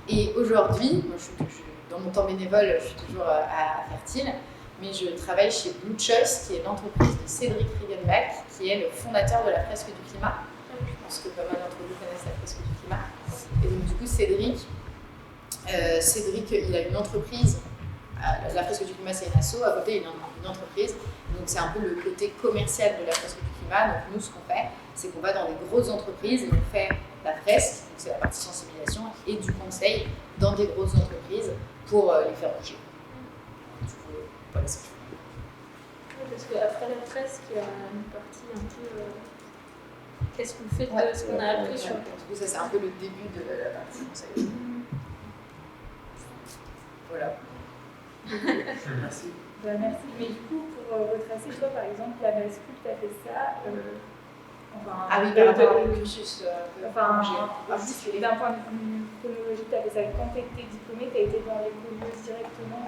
Et aujourd'hui, dans mon temps bénévole, je suis toujours à Fertile, mais je travaille chez Blue Choice, qui est l'entreprise de Cédric Riegenbach, qui est le fondateur de la Fresque du Climat. Je pense que pas mal d'entre vous connaissent la Fresque du Climat. Et donc du coup, Cédric, il a une entreprise. La Fresque du Climat, c'est une asso. À côté, il a une entreprise. Donc c'est un peu le côté commercial de la Fresque du Climat. Donc nous, ce qu'on fait, c'est qu'on va dans des grosses entreprises et on fait la fresque, donc c'est la partie sensibilisation, et du conseil dans des grosses entreprises pour les faire bouger. Voilà ce que je fais. Parce qu'après la fresque, il y a une partie un peu. Qu'est-ce qu'on fait de ce qu'on a appris sur. Du coup, ça, c'est un peu le début de la partie conseil. Voilà. Merci. Merci. Mais du coup, pour retracer, toi, par exemple, la bascule, tu as fait ça. Par rapport au cursus. D'un point de vue chronologique, tu as fait ça quand tu étais diplômée, tu as été dans les collèges directement.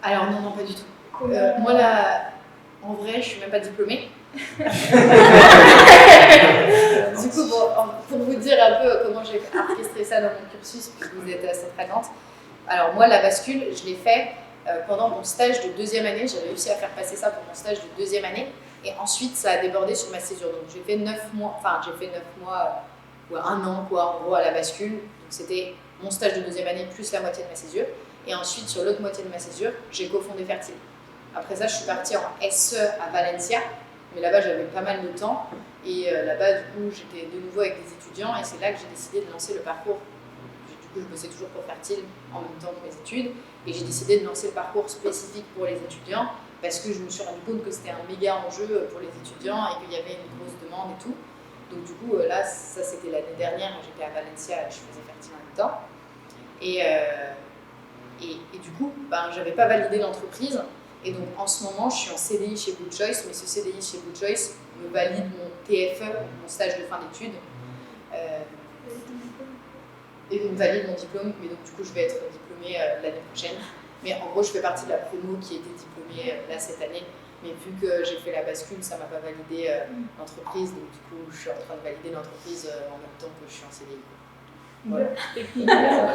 Alors, non, pas du tout. Moi, là, en vrai, je suis même pas diplômée. Du coup, pour vous dire un peu comment j'ai orchestré ça dans mon cursus, puisque vous êtes assez fréquente. Alors, moi, la bascule, je l'ai fait pendant mon stage de deuxième année. J'ai réussi à faire passer ça pour mon stage de deuxième année. Et ensuite, ça a débordé sur ma césure. Donc, j'ai fait 9 mois, ou un an, quoi, en gros, à la bascule. Donc, c'était mon stage de deuxième année plus la moitié de ma césure. Et ensuite, sur l'autre moitié de ma césure, j'ai cofondé Fertile. Après ça, je suis partie en SE à Valencia. Mais là-bas, j'avais pas mal de temps. Et là-bas, du coup, j'étais de nouveau avec des étudiants. Et c'est là que j'ai décidé de lancer le parcours. Du coup, je bossais toujours pour Fertile en même temps que mes études. Et j'ai décidé de lancer le parcours spécifique pour les étudiants. Parce que je me suis rendu compte que c'était un méga enjeu pour les étudiants et qu'il y avait une grosse demande et tout. Donc du coup, là, ça c'était l'année dernière, j'étais à Valencia et je faisais Fertile en même temps. Et du coup, j'avais pas validé l'entreprise. Et donc en ce moment, je suis en CDI chez Blue Choice, mais ce CDI chez Blue Choice me valide mon TFE, mon stage de fin d'études. Et me valide mon diplôme, mais donc du coup, je vais être diplômée l'année prochaine. Mais en gros, je fais partie de la promo qui a été diplômée là cette année. Mais vu que j'ai fait la bascule, ça ne m'a pas validé l'entreprise. Donc du coup, je suis en train de valider l'entreprise en même temps que je suis en CDI. Voilà.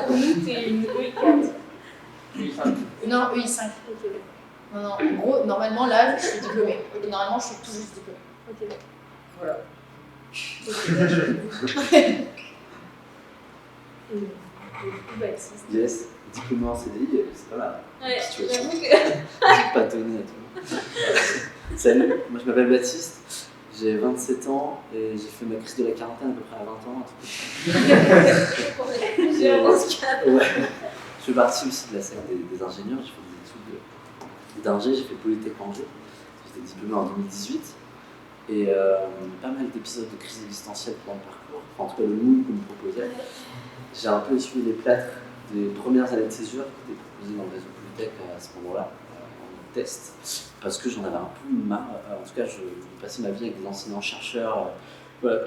Nous, tu es une EI4. UI5. Non, EI5. Ok. Non, en gros, normalement, là, je suis diplômée. Et normalement, je suis tout juste diplômée. Ok. Voilà. Et du coup, Baptiste. Yes, diplômé en CDI, c'est pas mal. Ouais, Situation. j'avoue que. J'ai pas donné à tout le monde. Salut, moi je m'appelle Baptiste, j'ai 27 ans et j'ai fait ma crise de la quarantaine à peu près à 20 ans. J'ai un handicap. Ouais. Je fais partie aussi de la salle des ingénieurs, j'ai fait des études d'ingé, j'ai fait Polytech Angers, j'étais diplômé en 2018 et pas mal d'épisodes de crise existentielle pendant le parcours, enfin en tout cas le moule qu'on me proposait. J'ai un peu essuyé les plâtres des premières années de césure qui étaient proposées dans le réseau Polytech à ce moment-là, en test, parce que j'en avais un peu marre. En tout cas, je passais ma vie avec des enseignants-chercheurs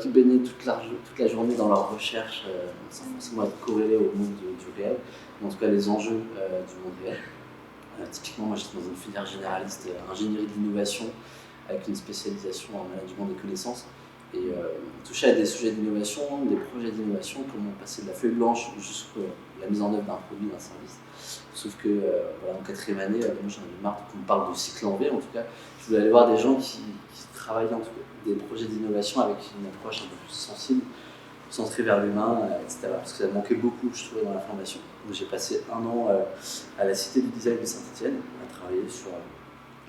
qui baignaient toute la journée dans leurs recherches, sans forcément être corrélés au monde du réel, mais en tout cas les enjeux du monde réel. Typiquement, moi j'étais dans une filière généraliste, ingénierie de l'innovation, avec une spécialisation en management des connaissances. Et toucher à des sujets d'innovation, des projets d'innovation, comment passer de la feuille blanche jusqu'à la mise en œuvre d'un produit, d'un service. Sauf que en quatrième année, moi j'en avais marre qu'on me parle de cycle en V. En tout cas, je voulais aller voir des gens qui travaillaient en tout cas, des projets d'innovation avec une approche un peu plus sensible, centrée vers l'humain, etc. Parce que ça manquait beaucoup, je trouvais, dans la formation. Donc j'ai passé un an à la Cité du Design de Saint-Étienne, à travailler sur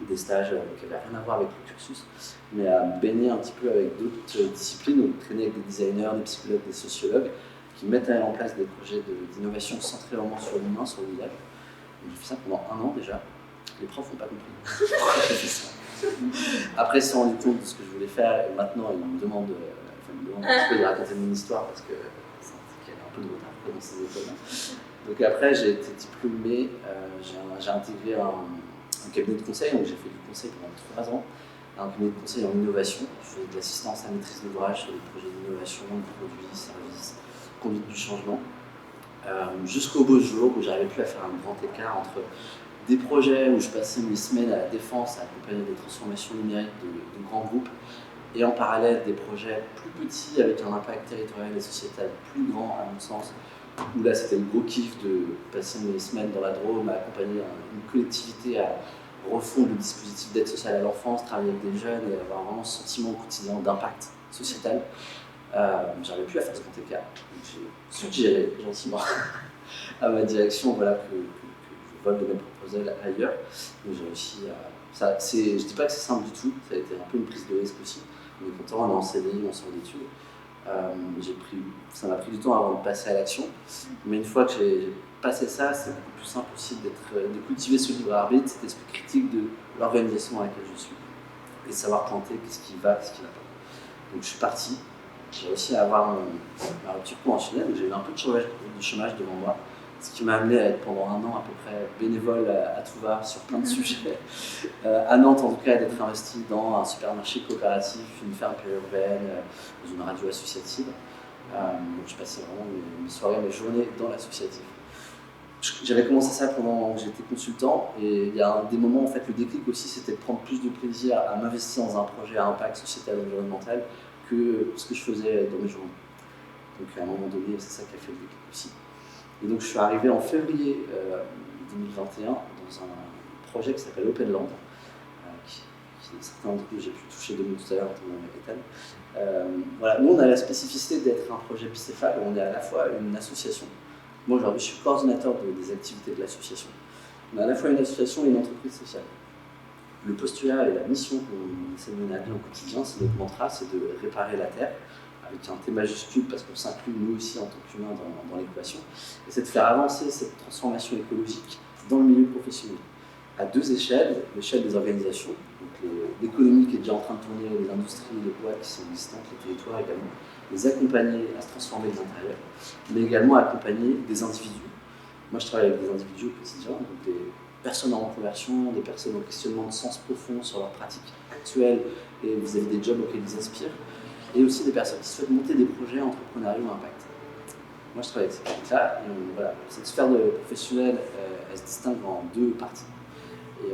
des stages qui n'avaient rien à voir avec le cursus, mais à baigner un petit peu avec d'autres disciplines, donc traîner avec des designers, des psychologues, des sociologues, qui mettent en place des projets d'innovation centrés vraiment sur l'humain, sur le visage. J'ai fait ça pendant un an déjà. Les profs n'ont pas compris pourquoi j'ai fait ça. Après, ils se sont rendus compte de ce que je voulais faire, et maintenant ils me demandent un petit peu de raconter mon histoire, parce que c'est un truc qui avait un peu de retard dans ces écoles-là. Donc après, j'ai été diplômé, j'ai intégré un cabinet de conseil, donc j'ai fait du conseil pendant 3 ans, un cabinet de conseil en innovation. Je faisais de l'assistance à maîtrise d'ouvrage sur des projets d'innovation, de produits, services, conduite du changement, jusqu'au beau jour où j'arrivais plus à faire un grand écart entre des projets où je passais mes semaines à la défense à accompagner des transformations numériques de grands groupes, et en parallèle des projets plus petits avec un impact territorial et sociétal plus grand à mon sens, où là c'était le gros kiff de passer mes semaines dans la Drôme, à accompagner une collectivité à refondre le dispositif d'aide sociale à l'enfance, travailler avec des jeunes et avoir vraiment ce sentiment au quotidien d'impact sociétal. J'arrivais plus à faire ce grand écart, donc j'ai suggéré gentiment à ma direction voilà, que je vole de mes propres ailes ailleurs. Donc j'ai réussi à... je dis pas que c'est simple du tout, ça a été un peu une prise de risque aussi. On est content, on est en CDI, on sort d'études. Ça m'a pris du temps avant de passer à l'action, mais une fois que j'ai passé ça, c'est beaucoup plus simple aussi de cultiver ce libre arbitre, cet esprit critique de l'organisation dans laquelle je suis, et de savoir planter qu'est-ce qui va, qu'est-ce qui ne va pas. Donc je suis parti, j'ai réussi à avoir ma rupture conventionnelle, donc j'ai eu un peu de chômage devant moi, ce qui m'a amené à être pendant 1 an à peu près bénévole à tout va sur plein de sujets. À Nantes, en tout cas, d'être investi dans un supermarché coopératif, une ferme périurbaine, dans une radio associative. Donc je passais vraiment mes soirées, mes journées dans l'associatif. J'avais commencé ça pendant que j'étais consultant, et il y a des moments, en fait, le déclic aussi, c'était de prendre plus de plaisir à m'investir dans un projet à impact sociétal et environnemental que ce que je faisais dans mes journées. Donc à un moment donné, c'est ça qui a fait le déclic aussi. Et donc je suis arrivé en février 2021 dans un projet qui s'appelle Open Land, qui certains d'entre vous j'ai pu toucher de nous tout à l'heure, notamment Ethan. Voilà, nous on a la spécificité d'être un projet bicéphale, on est à la fois une association. Moi aujourd'hui je suis coordinateur des activités de l'association. On est à la fois une association et une entreprise sociale. Le postulat et la mission qu'on essaie de mener à bien au quotidien, c'est notre mantra, c'est de réparer la Terre, avec un T majuscule parce qu'on s'inclut nous aussi en tant qu'humains dans l'équation, et c'est de faire avancer cette transformation écologique dans le milieu professionnel, à 2 échelles, l'échelle des organisations, donc l'économie qui est déjà en train de tourner, les industries, les boîtes qui sont existantes, les territoires également, les accompagner à se transformer de l'intérieur, mais également accompagner des individus. Moi je travaille avec des individus au quotidien, donc des personnes en reconversion, des personnes en questionnement de sens profond sur leurs pratiques actuelles et vis-à-vis des jobs auxquels ils aspirent, et aussi des personnes qui souhaitent monter des projets entrepreneuriaux impact. Moi, je travaille avec ces publics-là, et voilà, cette sphère de professionnelle, elle se distingue en 2 parties. Et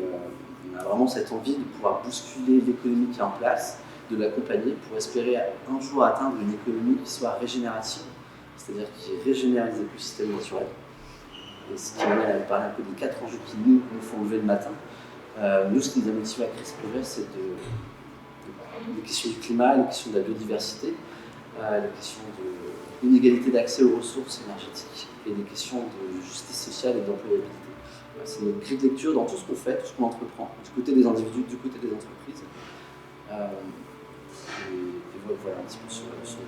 on a vraiment cette envie de pouvoir bousculer l'économie qui est en place, de l'accompagner pour espérer un jour atteindre une économie qui soit régénérative, c'est-à-dire qui régénère les écosystèmes naturels. Et ce qui m'amène à parler un peu des 4 enjeux qui nous font lever le matin. Nous, ce qui nous a motivé à créer ce projet, c'est les questions du climat, les questions de la biodiversité, les questions de l'inégalité d'accès aux ressources énergétiques et les questions de justice sociale et d'employabilité. C'est notre grille de lecture dans tout ce qu'on fait, tout ce qu'on entreprend, du côté des individus, du côté des entreprises. Et voilà un petit peu sur le parcours.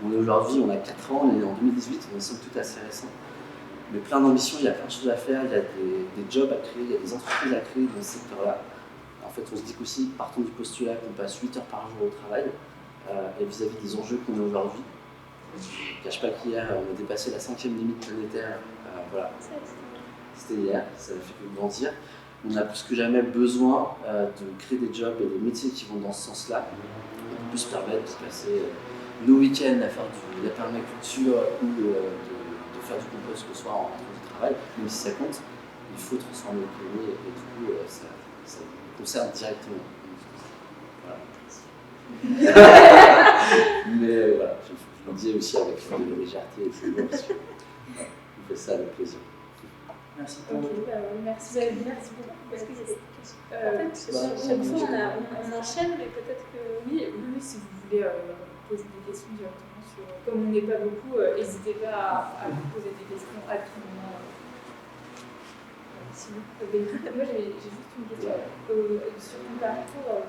On est aujourd'hui, on a 4 ans, on est en 2018, on est somme toute assez récent. Mais plein d'ambitions, il y a plein de choses à faire, il y a des jobs à créer, il y a des entreprises à créer dans ce secteur-là. En fait, on se dit qu'aussi, partons du postulat qu'on passe 8 heures par jour au travail, et vis-à-vis des enjeux qu'on a aujourd'hui. Je ne cache pas qu'hier, on a dépassé la 5e limite planétaire. Voilà. C'était hier, ça ne fait que grandir. On a plus que jamais besoin de créer des jobs et des métiers qui vont dans ce sens-là. On peut se permettre de passer nos week-ends à faire de la permaculture ou de faire du compost le soir en rentrant du travail, même si ça compte. Il faut transformer l'économie et du coup, ça concerne directement. Voilà. Mais voilà, je le dis aussi avec de la légèreté et c'est bon, parce que on fait ça avec plaisir. Merci. Merci. Merci beaucoup. Est-ce que en fait, on enchaîne, mais peut-être que... Oui, si vous voulez poser des questions directement sur... Comme on n'est pas beaucoup, n'hésitez pas à vous poser des questions à tout moment. Moi, j'ai juste une question. Sur ton parcours,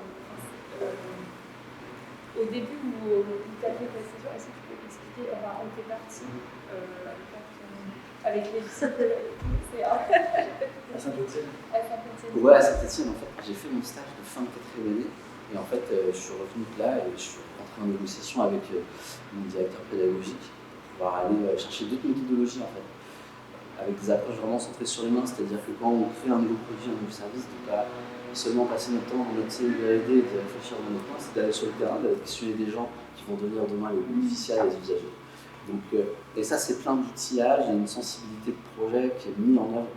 au début où tu as fait ta session, est-ce que tu peux expliquer, enfin, on fait partie avec les psychologues, c'est À Saint-Etienne. Ouais, à Saint-Etienne, en fait, j'ai fait mon stage de fin de 4e année, et en fait, je suis revenu de là et je suis rentré en négociation avec mon directeur pédagogique pour pouvoir aller chercher d'autres méthodologies, en fait, avec des approches vraiment centrées sur l'humain, c'est-à-dire que quand on crée un nouveau produit, un nouveau service, de ne pas seulement passer notre temps dans notre cellule R&D et de réfléchir dans notre coin, c'est d'aller sur le terrain, d'aller questionner des gens qui vont devenir demain les bénéficiaires et les usagers. Donc, et ça, c'est plein d'outillages et une sensibilité de projet qui est mise en œuvre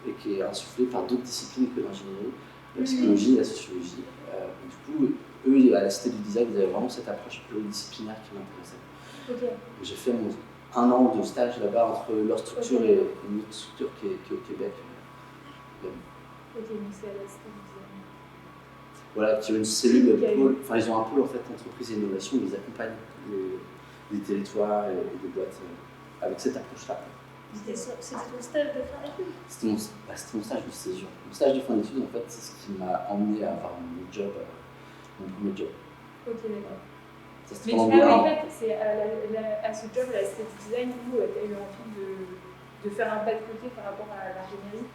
et qui est insufflée par d'autres disciplines que l'ingénierie, la psychologie et la sociologie. Du coup, eux, à la Cité du Design, ils avaient vraiment cette approche pluridisciplinaire qui m'intéressait. Okay. J'ai fait 1 an de stage là-bas entre leur structure et une autre structure qui est au Québec. Ok, donc c'est à la Cité du Design. Voilà, qui ont une cellule, pôle, enfin ils ont un pôle en fait entreprise et innovation où ils accompagnent les territoires et les boîtes avec cette approche-là. C'était ton stage de fin d'études? C'était mon stage de césure. Mon stage de fin d'études, en fait, c'est ce qui m'a emmené à avoir mon premier job. Ok, d'accord. Ça, Mais c'était pendant oui, 2 en ans. fait, c'est à ce job, à la Cité du Design, où tu as eu envie de faire un pas de côté par rapport à l'ingénierie.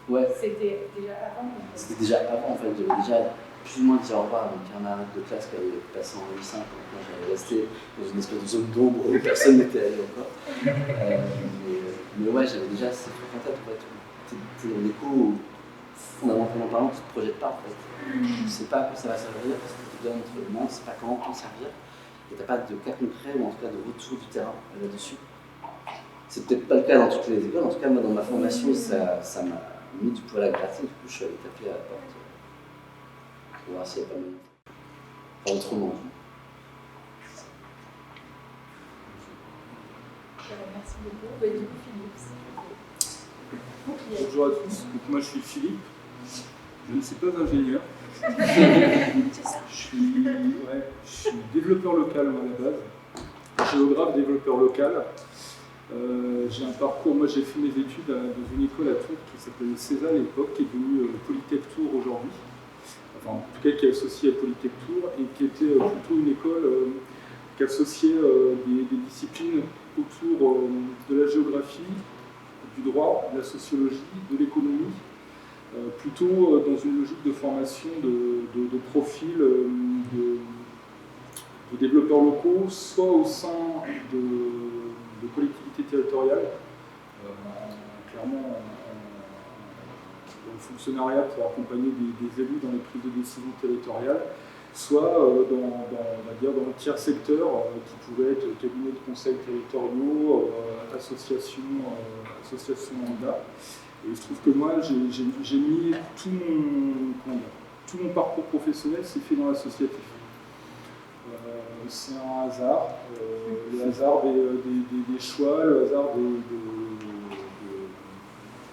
Ouais. C'était déjà avant. C'était déjà avant, en fait. J'avais déjà plus ou moins dit au revoir à mes camarades de classe qui avaient passé en L5. Donc moi, j'avais resté dans une espèce de zone d'ombre où personne n'était allé encore. Mais ouais, j'avais déjà ces trucs en tête. En fait, t'es dans des cours où, fondamentalement parlant, tu ne te projettes pas. En fait. Tu ne sais pas à quoi ça va servir, parce que tu te donnes entre les mains, tu ne sais pas comment t'en servir. Et tu n'as pas de cas concret ou en tout cas de retour du terrain là-dessus. C'est peut-être pas le cas dans toutes les écoles. En tout cas, moi, dans ma formation, ça m'a mis du poil à gratter. Du coup, je suis allé taper à la porte. Pour voir s'il n'y a pas moyen. Enfin, autrement. Merci beaucoup. Et du coup, Philippe. Bonjour à tous, donc moi je suis Philippe, je ne suis pas ingénieur, je suis développeur local moi, à la base, géographe développeur local. J'ai un parcours, moi j'ai fait mes études dans une école à Tours qui s'appelait CESA à l'époque, qui est devenue Polytech Tours aujourd'hui, enfin en tout cas qui est associée à Polytech Tours et qui était plutôt une école qui associait des disciplines autour de la géographie, du droit, de la sociologie, de l'économie, plutôt dans une logique de formation de profils de développeurs locaux, soit au sein de collectivités territoriales, clairement dans le fonctionnariat pour accompagner des élus dans les prises de décision territoriales, soit dans le tiers secteur, qui pouvait être cabinet de conseil territoriaux, associations mandat. Et il se trouve que moi, j'ai mis tout mon parcours professionnel s'est fait dans l'associatif. C'est un hasard, le hasard des choix, le hasard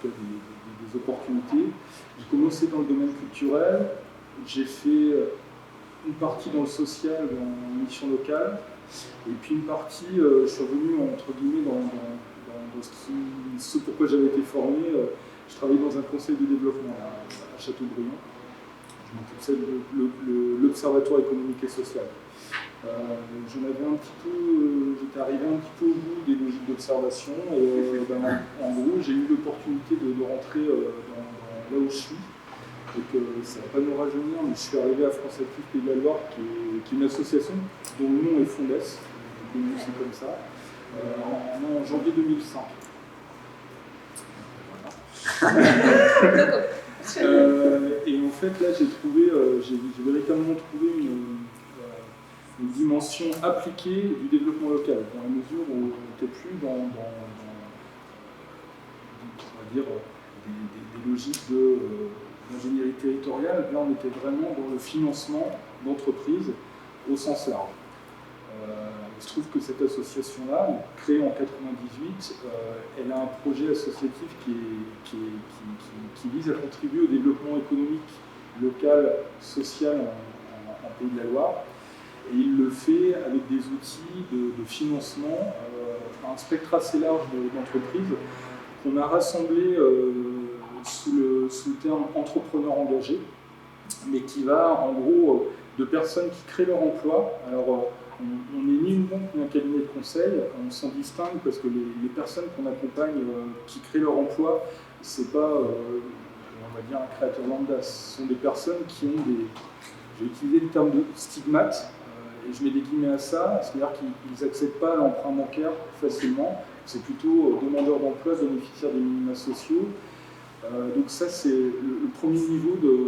des opportunités. J'ai commencé dans le domaine culturel, j'ai fait une partie dans le social, dans mission locale, et puis une partie, je suis revenu entre guillemets dans ce pourquoi j'avais été formé. Je travaillais dans un conseil de développement à Châteaubriand. Je m'occupais de l'Observatoire économique et social. J'étais arrivé un petit peu au bout des logiques d'observation et en gros j'ai eu l'opportunité de rentrer là où je suis. Donc ça ne va pas nous rajeunir, mais je suis arrivé à France Active Pays de la Loire, qui est une association dont le nom est Fondes, c'est comme ça, en janvier 2005. Et en fait là j'ai véritablement trouvé une dimension appliquée du développement local, dans la mesure où on n'était plus dans on va dire, des logiques d'ingénierie territoriale. Là on était vraiment dans le financement d'entreprises au sens large. Il se trouve que cette association-là, créée en 1998, elle a un projet associatif qui vise à contribuer au développement économique local, social en Pays de la Loire. Et il le fait avec des outils de financement, un spectre assez large d'entreprises qu'on a rassemblé sous le terme entrepreneurs engagés, mais qui va en gros de personnes qui créent leur emploi. Alors, on n'est ni une banque ni un cabinet de conseil, on s'en distingue parce que les personnes qu'on accompagne qui créent leur emploi, c'est pas, on va dire, un créateur lambda, ce sont des personnes qui ont j'ai utilisé le terme de stigmate, et je mets des guillemets à ça, c'est-à-dire qu'ils n'acceptent pas l'emprunt bancaire facilement, c'est plutôt demandeurs d'emploi, bénéficiaires des minima sociaux. Donc ça, c'est le premier niveau des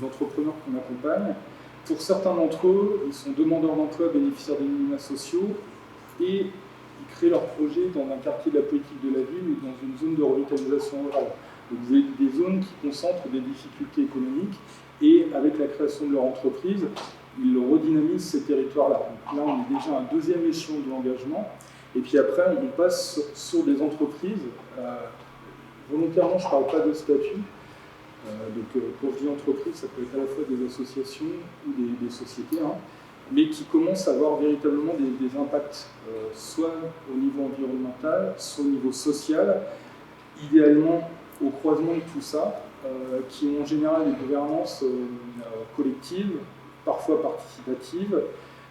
entrepreneurs qu'on accompagne. Pour certains d'entre eux, ils sont demandeurs d'emploi, bénéficiaires des minima sociaux, et ils créent leur projet dans un quartier de la politique de la ville ou dans une zone de revitalisation rurale. Donc vous avez des zones qui concentrent des difficultés économiques, et avec la création de leur entreprise, il redynamise ces territoires-là. Donc là, on est déjà à un deuxième échelon de l'engagement. Et puis après, on passe sur des entreprises. Volontairement, je ne parle pas de statut. Quand je dis entreprise, ça peut être à la fois des associations ou des sociétés, hein, mais qui commencent à avoir véritablement des impacts, soit au niveau environnemental, soit au niveau social, idéalement au croisement de tout ça, qui ont en général des gouvernances collectives, parfois participatives,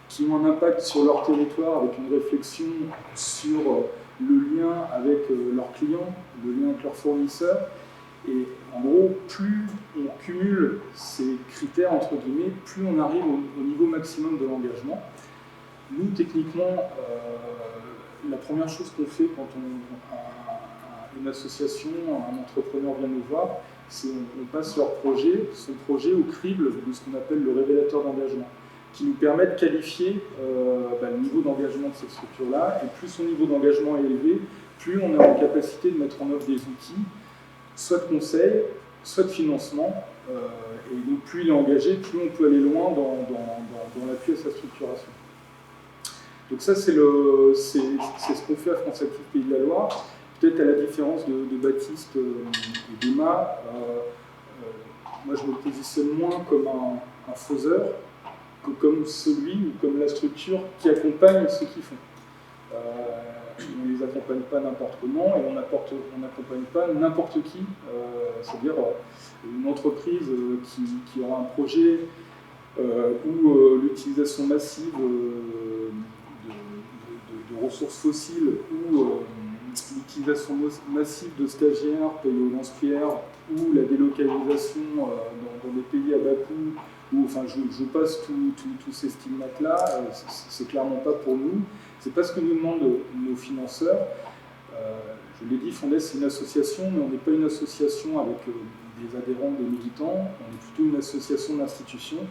qui ont un impact sur leur territoire avec une réflexion sur le lien avec leurs clients, le lien avec leurs fournisseurs. Et en gros, plus on cumule ces critères, entre guillemets, plus on arrive au niveau maximum de l'engagement. Nous, techniquement, la première chose qu'on fait quand une association, un entrepreneur vient nous voir, c'est on passe son projet au crible de ce qu'on appelle le révélateur d'engagement, qui nous permet de qualifier le niveau d'engagement de cette structure-là. Et plus son niveau d'engagement est élevé, plus on est en capacité de mettre en œuvre des outils, soit de conseil, soit de financement. Et donc plus il est engagé, plus on peut aller loin dans l'appui à sa structuration. Donc ça, c'est ce qu'on fait à France Active Pays de la Loire. Peut-être à la différence de Baptiste et d'Emma, moi je me positionne moins comme un faiseur que comme celui ou comme la structure qui accompagne ceux qui font. On ne les accompagne pas n'importe comment et on n'accompagne pas n'importe qui. C'est-à-dire une entreprise qui aura un projet où l'utilisation massive de ressources fossiles ou l'utilisation massive de stagiaires payés au lance-pierre ou la délocalisation dans des pays à bas coût, enfin je passe tous ces stigmates-là, c'est clairement pas pour nous, c'est pas ce que nous demandent nos financeurs. Je l'ai dit, Fondes, c'est une association, mais on n'est pas une association avec des adhérents, des militants, on est plutôt une association d'institutions.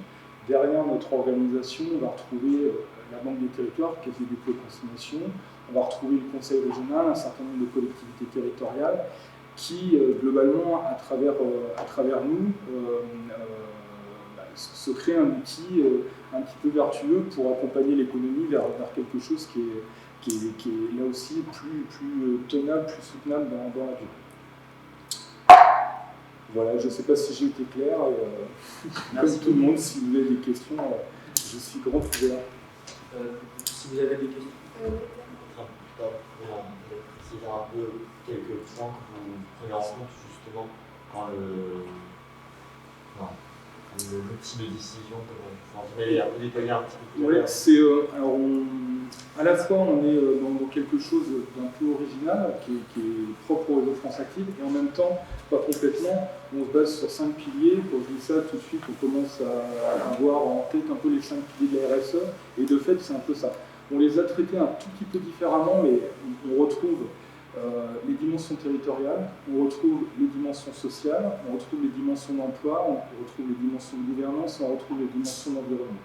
Derrière notre organisation, on va retrouver la Banque des Territoires, Caisse des dépôts et consignations, on va retrouver le Conseil régional, un certain nombre de collectivités territoriales qui, globalement, à travers nous, se créent un outil un petit peu vertueux pour accompagner l'économie vers quelque chose qui est là aussi plus tenable, plus soutenable dans la durée. Voilà, je ne sais pas si j'ai été clair. Comme tout le monde, si vous avez des questions, je suis grand ouvert. Si vous avez des questions. Préciser un peu quelques points que vous prenez en compte justement quand l'outil de décision, vous allez un peu détailler un petit peu plus. Oui, alors à la fois on est dans quelque chose d'un peu original qui est propre au réseau France Active et en même temps, pas complètement, on se base sur 5 piliers. Quand je dis ça, tout de suite on commence à avoir en tête un peu les 5 piliers de la RSE et de fait c'est un peu ça. On les a traités un tout petit peu différemment, mais on retrouve les dimensions territoriales, on retrouve les dimensions sociales, on retrouve les dimensions d'emploi, on retrouve les dimensions de gouvernance, on retrouve les dimensions d'environnement.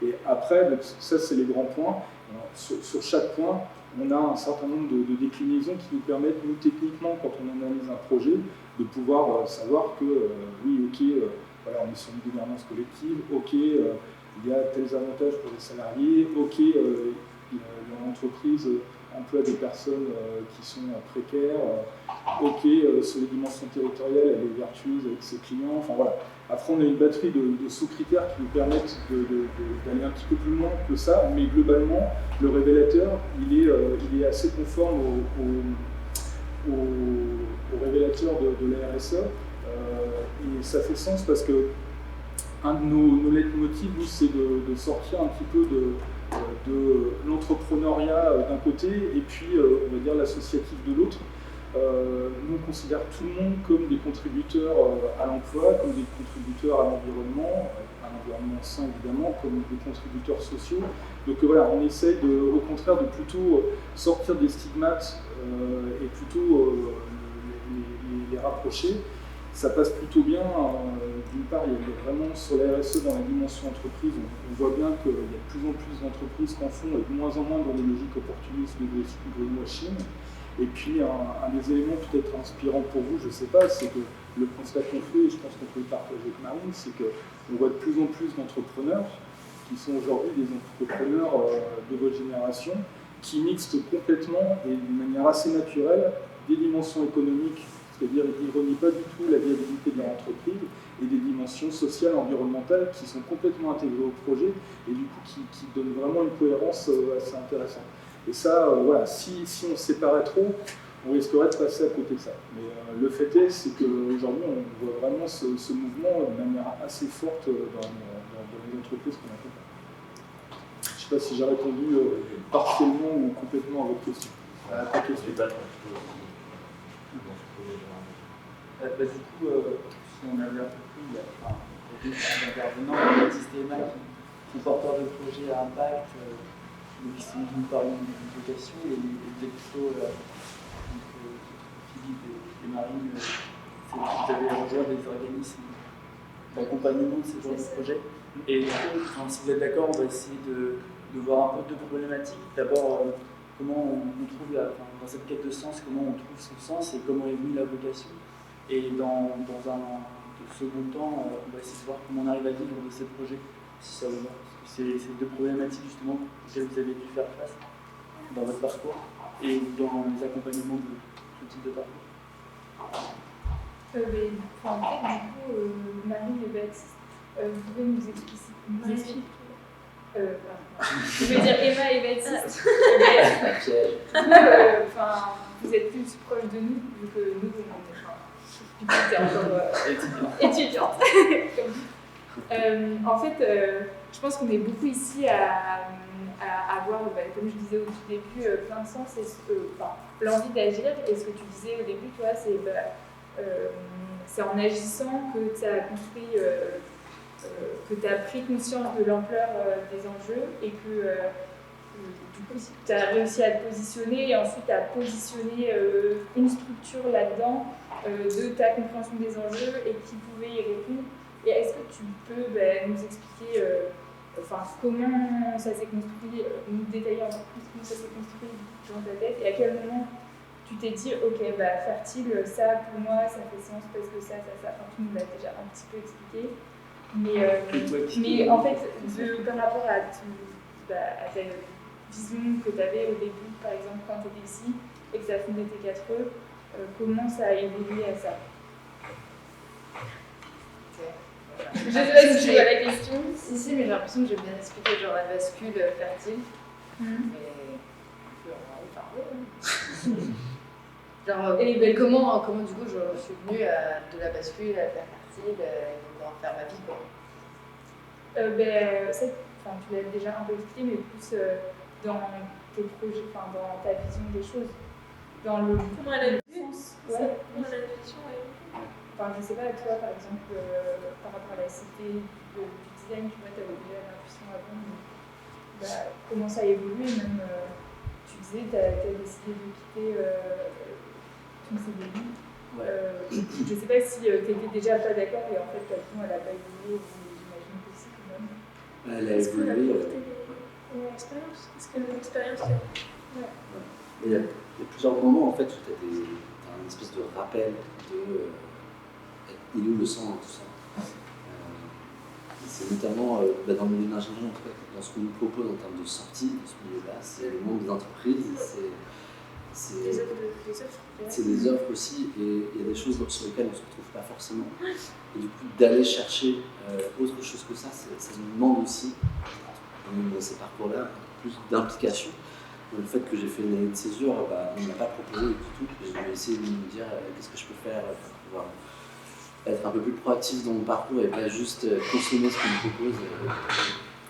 Et après, donc, ça c'est les grands points. Alors, sur chaque point, on a un certain nombre de déclinaisons qui nous permettent, nous techniquement, quand on analyse un projet, de pouvoir savoir que oui, ok, voilà, on est sur une gouvernance collective, ok, il y a tels avantages pour les salariés, ok, l'entreprise emploie des personnes qui sont précaires, ok, sur les dimensions territoriales, elle est vertueuse avec ses clients, enfin voilà. Après, on a une batterie de sous-critères qui nous permettent d'aller un petit peu plus loin que ça, mais globalement, le révélateur, il est assez conforme au révélateur de la RSE, et ça fait sens parce que un de nos leitmotifs, nous, c'est de sortir un petit peu de l'entrepreneuriat d'un côté et puis, on va dire, l'associatif de l'autre. Nous, on considère tout le monde comme des contributeurs à l'emploi, comme des contributeurs à l'environnement sain évidemment, comme des contributeurs sociaux. Donc voilà, on essaye au contraire de plutôt sortir des stigmates et plutôt les rapprocher. Ça passe plutôt bien. D'une part, il y a vraiment sur la RSE dans la dimension entreprise, on voit bien qu'il y a de plus en plus d'entreprises qui en font et de moins en moins dans les logiques opportunistes de greenwashing. Et puis, un des éléments peut-être inspirants pour vous, je ne sais pas, c'est que le constat qu'on fait, et je pense qu'on peut le partager avec Marine, c'est qu'on voit de plus en plus d'entrepreneurs qui sont aujourd'hui des entrepreneurs de votre génération, qui mixent complètement et d'une manière assez naturelle des dimensions économiques, c'est-à-dire qu'ils ne renient pas du tout la viabilité de leur entreprise, et des dimensions sociales, environnementales qui sont complètement intégrées au projet et du coup qui donnent vraiment une cohérence assez intéressante. Et ça, voilà, si on se séparait trop, on risquerait de passer à côté de ça. Mais le fait est, c'est qu'aujourd'hui, on voit vraiment ce mouvement de manière assez forte dans les entreprises qu'on accompagne. Je ne sais pas si j'ai répondu partiellement ou complètement à votre question. Du coup, si on avait un peu plus, il y a d'intervenants, Baptiste et Emma qui sont porteurs de projets à impact, qui sont d'une part d'une vocation, et les plutôt Philippe et Marine, vous avez rejoint des organismes d'accompagnement de ce genre de projet. Et du coup, si vous êtes d'accord, on va essayer de voir un peu deux problématiques. D'abord, comment on trouve, dans cette quête de sens, comment on trouve son sens et comment est venue la vocation. Et dans un second temps, on va essayer de voir comment on arrive à vivre de ces projets, si ça vous va. C'est deux problématiques justement auxquelles vous avez dû faire face dans votre parcours et dans les accompagnements de ce type de parcours. En fait, du coup, Marie et Baptiste, vous pouvez nous expliquer. Je veux dire Emma et Baptiste. Vous êtes plus proches de nous, vu que nous, on est encore étudiante. En fait, je pense qu'on est beaucoup ici à avoir, comme je disais au tout début, plein de sens et l'envie d'agir. Et ce que tu disais au début, toi, c'est en agissant que tu as construit, que tu as pris conscience de l'ampleur des enjeux et que du coup, tu as réussi à te positionner et ensuite à positionner une structure là-dedans de ta compréhension des enjeux et qui pouvait y répondre. Et est-ce que tu peux nous expliquer comment ça s'est construit, nous détailler un peu plus comment ça s'est construit dans ta tête et à quel moment tu t'es dit, ok, fertile, ça pour moi ça fait sens parce que ça, tu nous l'as déjà un petit peu expliqué. Mais en fait, par rapport à ta vision que tu avais au début, par exemple, quand tu étais ici et que tu as fondé T4E, comment ça a évolué à ça? Je sais pas si tu vois la question. Si, mais j'ai l'impression que j'ai bien expliqué, genre la bascule fertile. Mais on va y parler. Genre, et comment du coup je suis venue de la bascule à faire fertile et d'en faire ma vie, quoi. Ça, tu l'as déjà un peu expliqué, mais plus dans tes projets, dans ta vision des choses. Dans le comment elle a vu sens. Ouais. Comment elle a vu je sais pas, toi par exemple, par rapport à la cité du design, tu vois, tu avais déjà l'intuition avant, mais, comment ça a évolué, même tu disais, tu as décidé de quitter ton CDI. Je sais pas si tu étais déjà pas d'accord et en fait ta vision elle a pas évolué, j'imagine que si quand même. Elle a évolué. Est-ce que l'expérience Il y a plusieurs moments en fait où tu as une espèce de rappel de il est où le sang, tout ça. C'est notamment dans le milieu de l'ingénierie, en fait, dans ce qu'on nous propose en termes de sortie de ce milieu-là, c'est le monde des entreprises, c'est des offres aussi, et il y a des choses sur lesquelles on ne se retrouve pas forcément. Et du coup, d'aller chercher autre chose que ça nous demande aussi, dans ces parcours-là, plus d'implication. Le fait que j'ai fait une année de césure, on ne m'a pas proposé du tout. J'ai essayé de me dire qu'est-ce que je peux faire pour pouvoir être un peu plus proactif dans mon parcours et pas juste consommer ce qu'on me propose.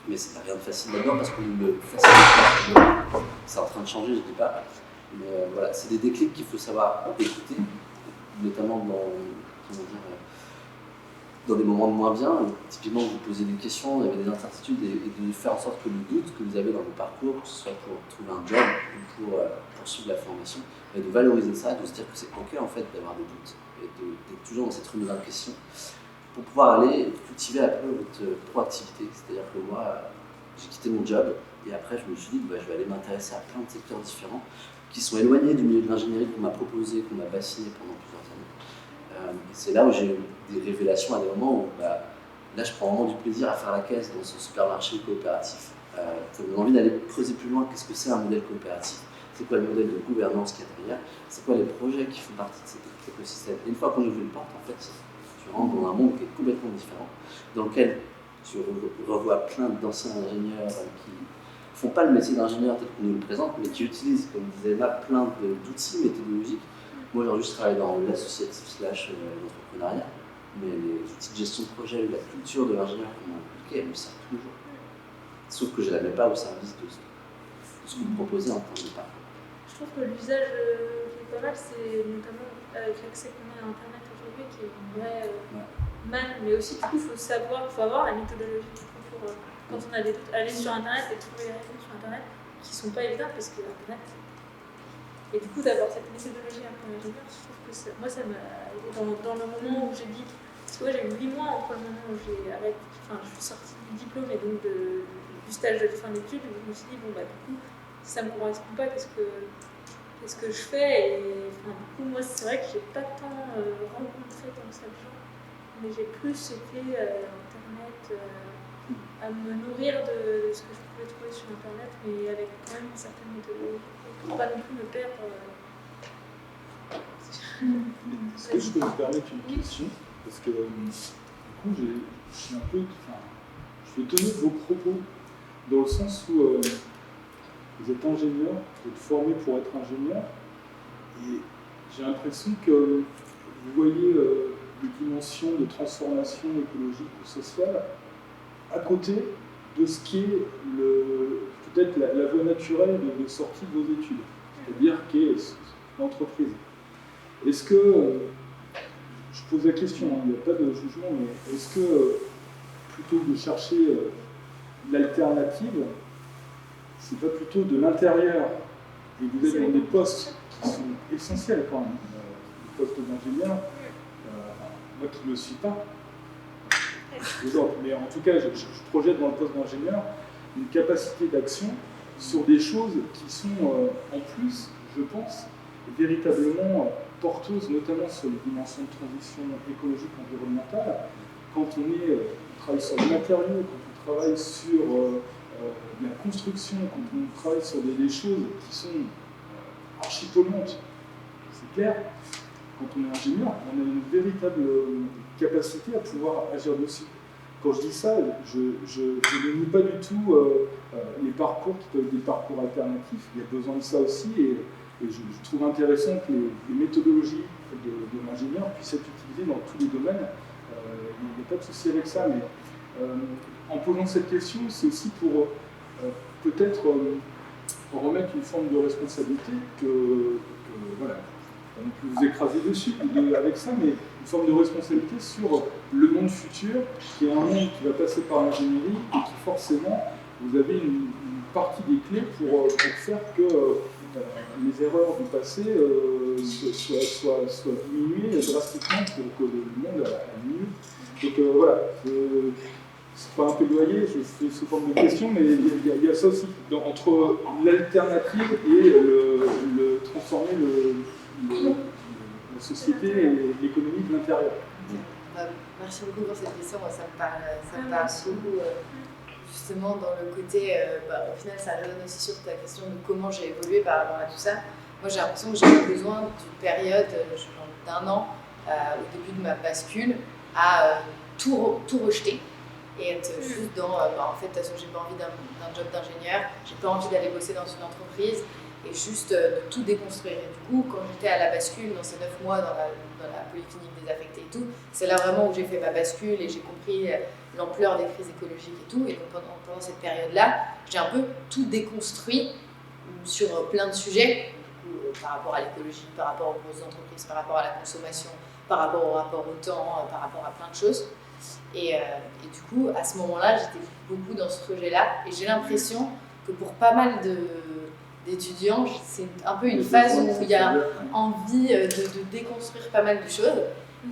Mais c'est pas rien de facile d'abord parce qu'on me facilite. C'est en train de changer, je ne dis pas. Mais voilà, c'est des déclics qu'il faut savoir écouter, notamment dans des moments de moins bien. Typiquement, vous posez des questions, il y avait des incertitudes et de faire en sorte que le doute que vous avez dans vos parcours, que ce soit pour trouver un job ou pour poursuivre la formation, et de valoriser ça, de se dire que c'est ok en fait d'avoir des doutes et d'être toujours dans cette remise en question pour pouvoir aller cultiver un peu votre proactivité. C'est-à-dire que moi, j'ai quitté mon job et après je me suis dit que je vais aller m'intéresser à plein de secteurs différents qui sont éloignés du milieu de l'ingénierie qu'on m'a proposé, qu'on m'a bassiné pendant plusieurs années. Et c'est là où j'ai eu des révélations à des moments où Là, je prends vraiment du plaisir à faire la caisse dans ce supermarché coopératif. Ça me donne envie d'aller creuser plus loin. Qu'est-ce que c'est un modèle coopératif? C'est quoi le modèle de gouvernance qu'il y a derrière? C'est quoi les projets qui font partie de cet écosystème? Et une fois qu'on ouvre une porte, en fait, tu rentres dans un monde qui est complètement différent, dans lequel tu revois plein d'anciens ingénieurs qui font pas le métier d'ingénieur tel qu'on nous le présente, mais qui utilisent, comme disait Eva, plein d'outils méthodologiques. Moi, aujourd'hui, je travaille dans l'associatif / l'entrepreneuriat, mais les outils de gestion de projet, la culture de l'ingénieur qu'on m'a inculquée, elle me sert tous les jours. Sauf que je ne la mets pas au service de ce que vous proposez en termes de parcours. Je trouve que l'usage qui est pas mal, c'est notamment avec l'accès qu'on a à Internet aujourd'hui, qui est une vraie manne, mais aussi du coup, il faut avoir la méthodologie pour quand on a des doutes, aller sur Internet et trouver les réponses sur Internet qui ne sont pas évidentes parce que Internet. Et du coup, d'avoir cette méthodologie un peu ingénieure, je trouve que moi, ça m'a aidé dans le moment où j'ai dit. Parce que moi, j'ai eu 8 mois entre le moment où j'ai arrêté, enfin, je suis sortie du diplôme et donc du stage de fin d'études, où je me suis dit, bon, bah, du coup, si ça ne me correspond pas, qu'est-ce que je fais? Et enfin, du coup, moi, c'est vrai que j'ai pas tant rencontré comme ça de gens, mais j'ai plus été Internet, à me nourrir de ce que je pouvais trouver sur Internet, mais avec quand même une certaine méthodologie, pour pas non plus me perdre. Est-ce que je peux me permettre une question? Parce que du coup, je suis un peu. Enfin, je suis étonné de vos propos, dans le sens où vous êtes ingénieur, vous êtes formé pour être ingénieur, et j'ai l'impression que vous voyez des dimensions de transformation écologique ou sociale à côté de ce qui est peut-être la voie naturelle de sortie de vos études, c'est-à-dire qui est l'entreprise. Est-ce que, je pose la question, il n'y a pas de jugement, mais est-ce que plutôt que de chercher l'alternative, c'est pas plutôt de l'intérieur, et vous êtes dans des postes qui sont essentiels quand même, les postes d'ingénieur, moi qui ne le suis pas, mais en tout cas je projette dans le poste d'ingénieur une capacité d'action sur des choses qui sont en plus, je pense, véritablement porteuses, notamment sur les dimensions de transition écologique environnementale. Quand on travaille sur les matériaux, quand on travaille sur la construction, quand on travaille sur des choses qui sont archi-polluantes, c'est clair, quand on est ingénieur, on a une véritable capacité à pouvoir agir dessus. Quand je dis ça, je ne nie pas du tout les parcours qui peuvent être des parcours alternatifs. Il y a besoin de ça aussi, et je trouve intéressant que les méthodologies de l'ingénieur puissent être utilisées dans tous les domaines. Il n'y a pas de souci avec ça, mais en posant cette question, c'est aussi pour peut-être remettre une forme de responsabilité voilà, on peut vous écraser dessus avec ça, mais une forme de responsabilité sur le monde futur, qui est un monde qui va passer par l'ingénierie et qui forcément, vous avez une partie des clés pour faire que les erreurs du passé soient diminuées drastiquement pour que le monde aille mieux. Donc voilà, c'est pas un plaidoyer, je fais sous forme de question, mais il y a ça aussi, entre l'alternative et le transformer la société et l'économie de l'intérieur. Merci beaucoup pour cette question, ça me parle beaucoup, justement dans le côté, au final ça résonne aussi sur ta question de comment j'ai évolué par rapport à tout ça. Moi j'ai l'impression que j'ai eu besoin d'une période d'un an au début de ma bascule à tout rejeter et être juste dans, en fait de toute façon j'ai pas envie d'un job d'ingénieur, j'ai pas envie d'aller bosser dans une entreprise, et juste de tout déconstruire. Et du coup, quand j'étais à la bascule, dans ces 9 mois dans la polyclinique désaffectée et tout, c'est là vraiment où j'ai fait ma bascule et j'ai compris l'ampleur des crises écologiques et tout. Et donc pendant cette période-là, j'ai un peu tout déconstruit sur plein de sujets, par rapport à l'écologie, par rapport aux grosses entreprises, par rapport à la consommation, par rapport au rapport au temps, par rapport à plein de choses. Et du coup, à ce moment-là, j'étais beaucoup dans ce projet-là. Et j'ai l'impression que pour pas mal d'étudiants, c'est un peu une phase où il y a envie de déconstruire pas mal de choses.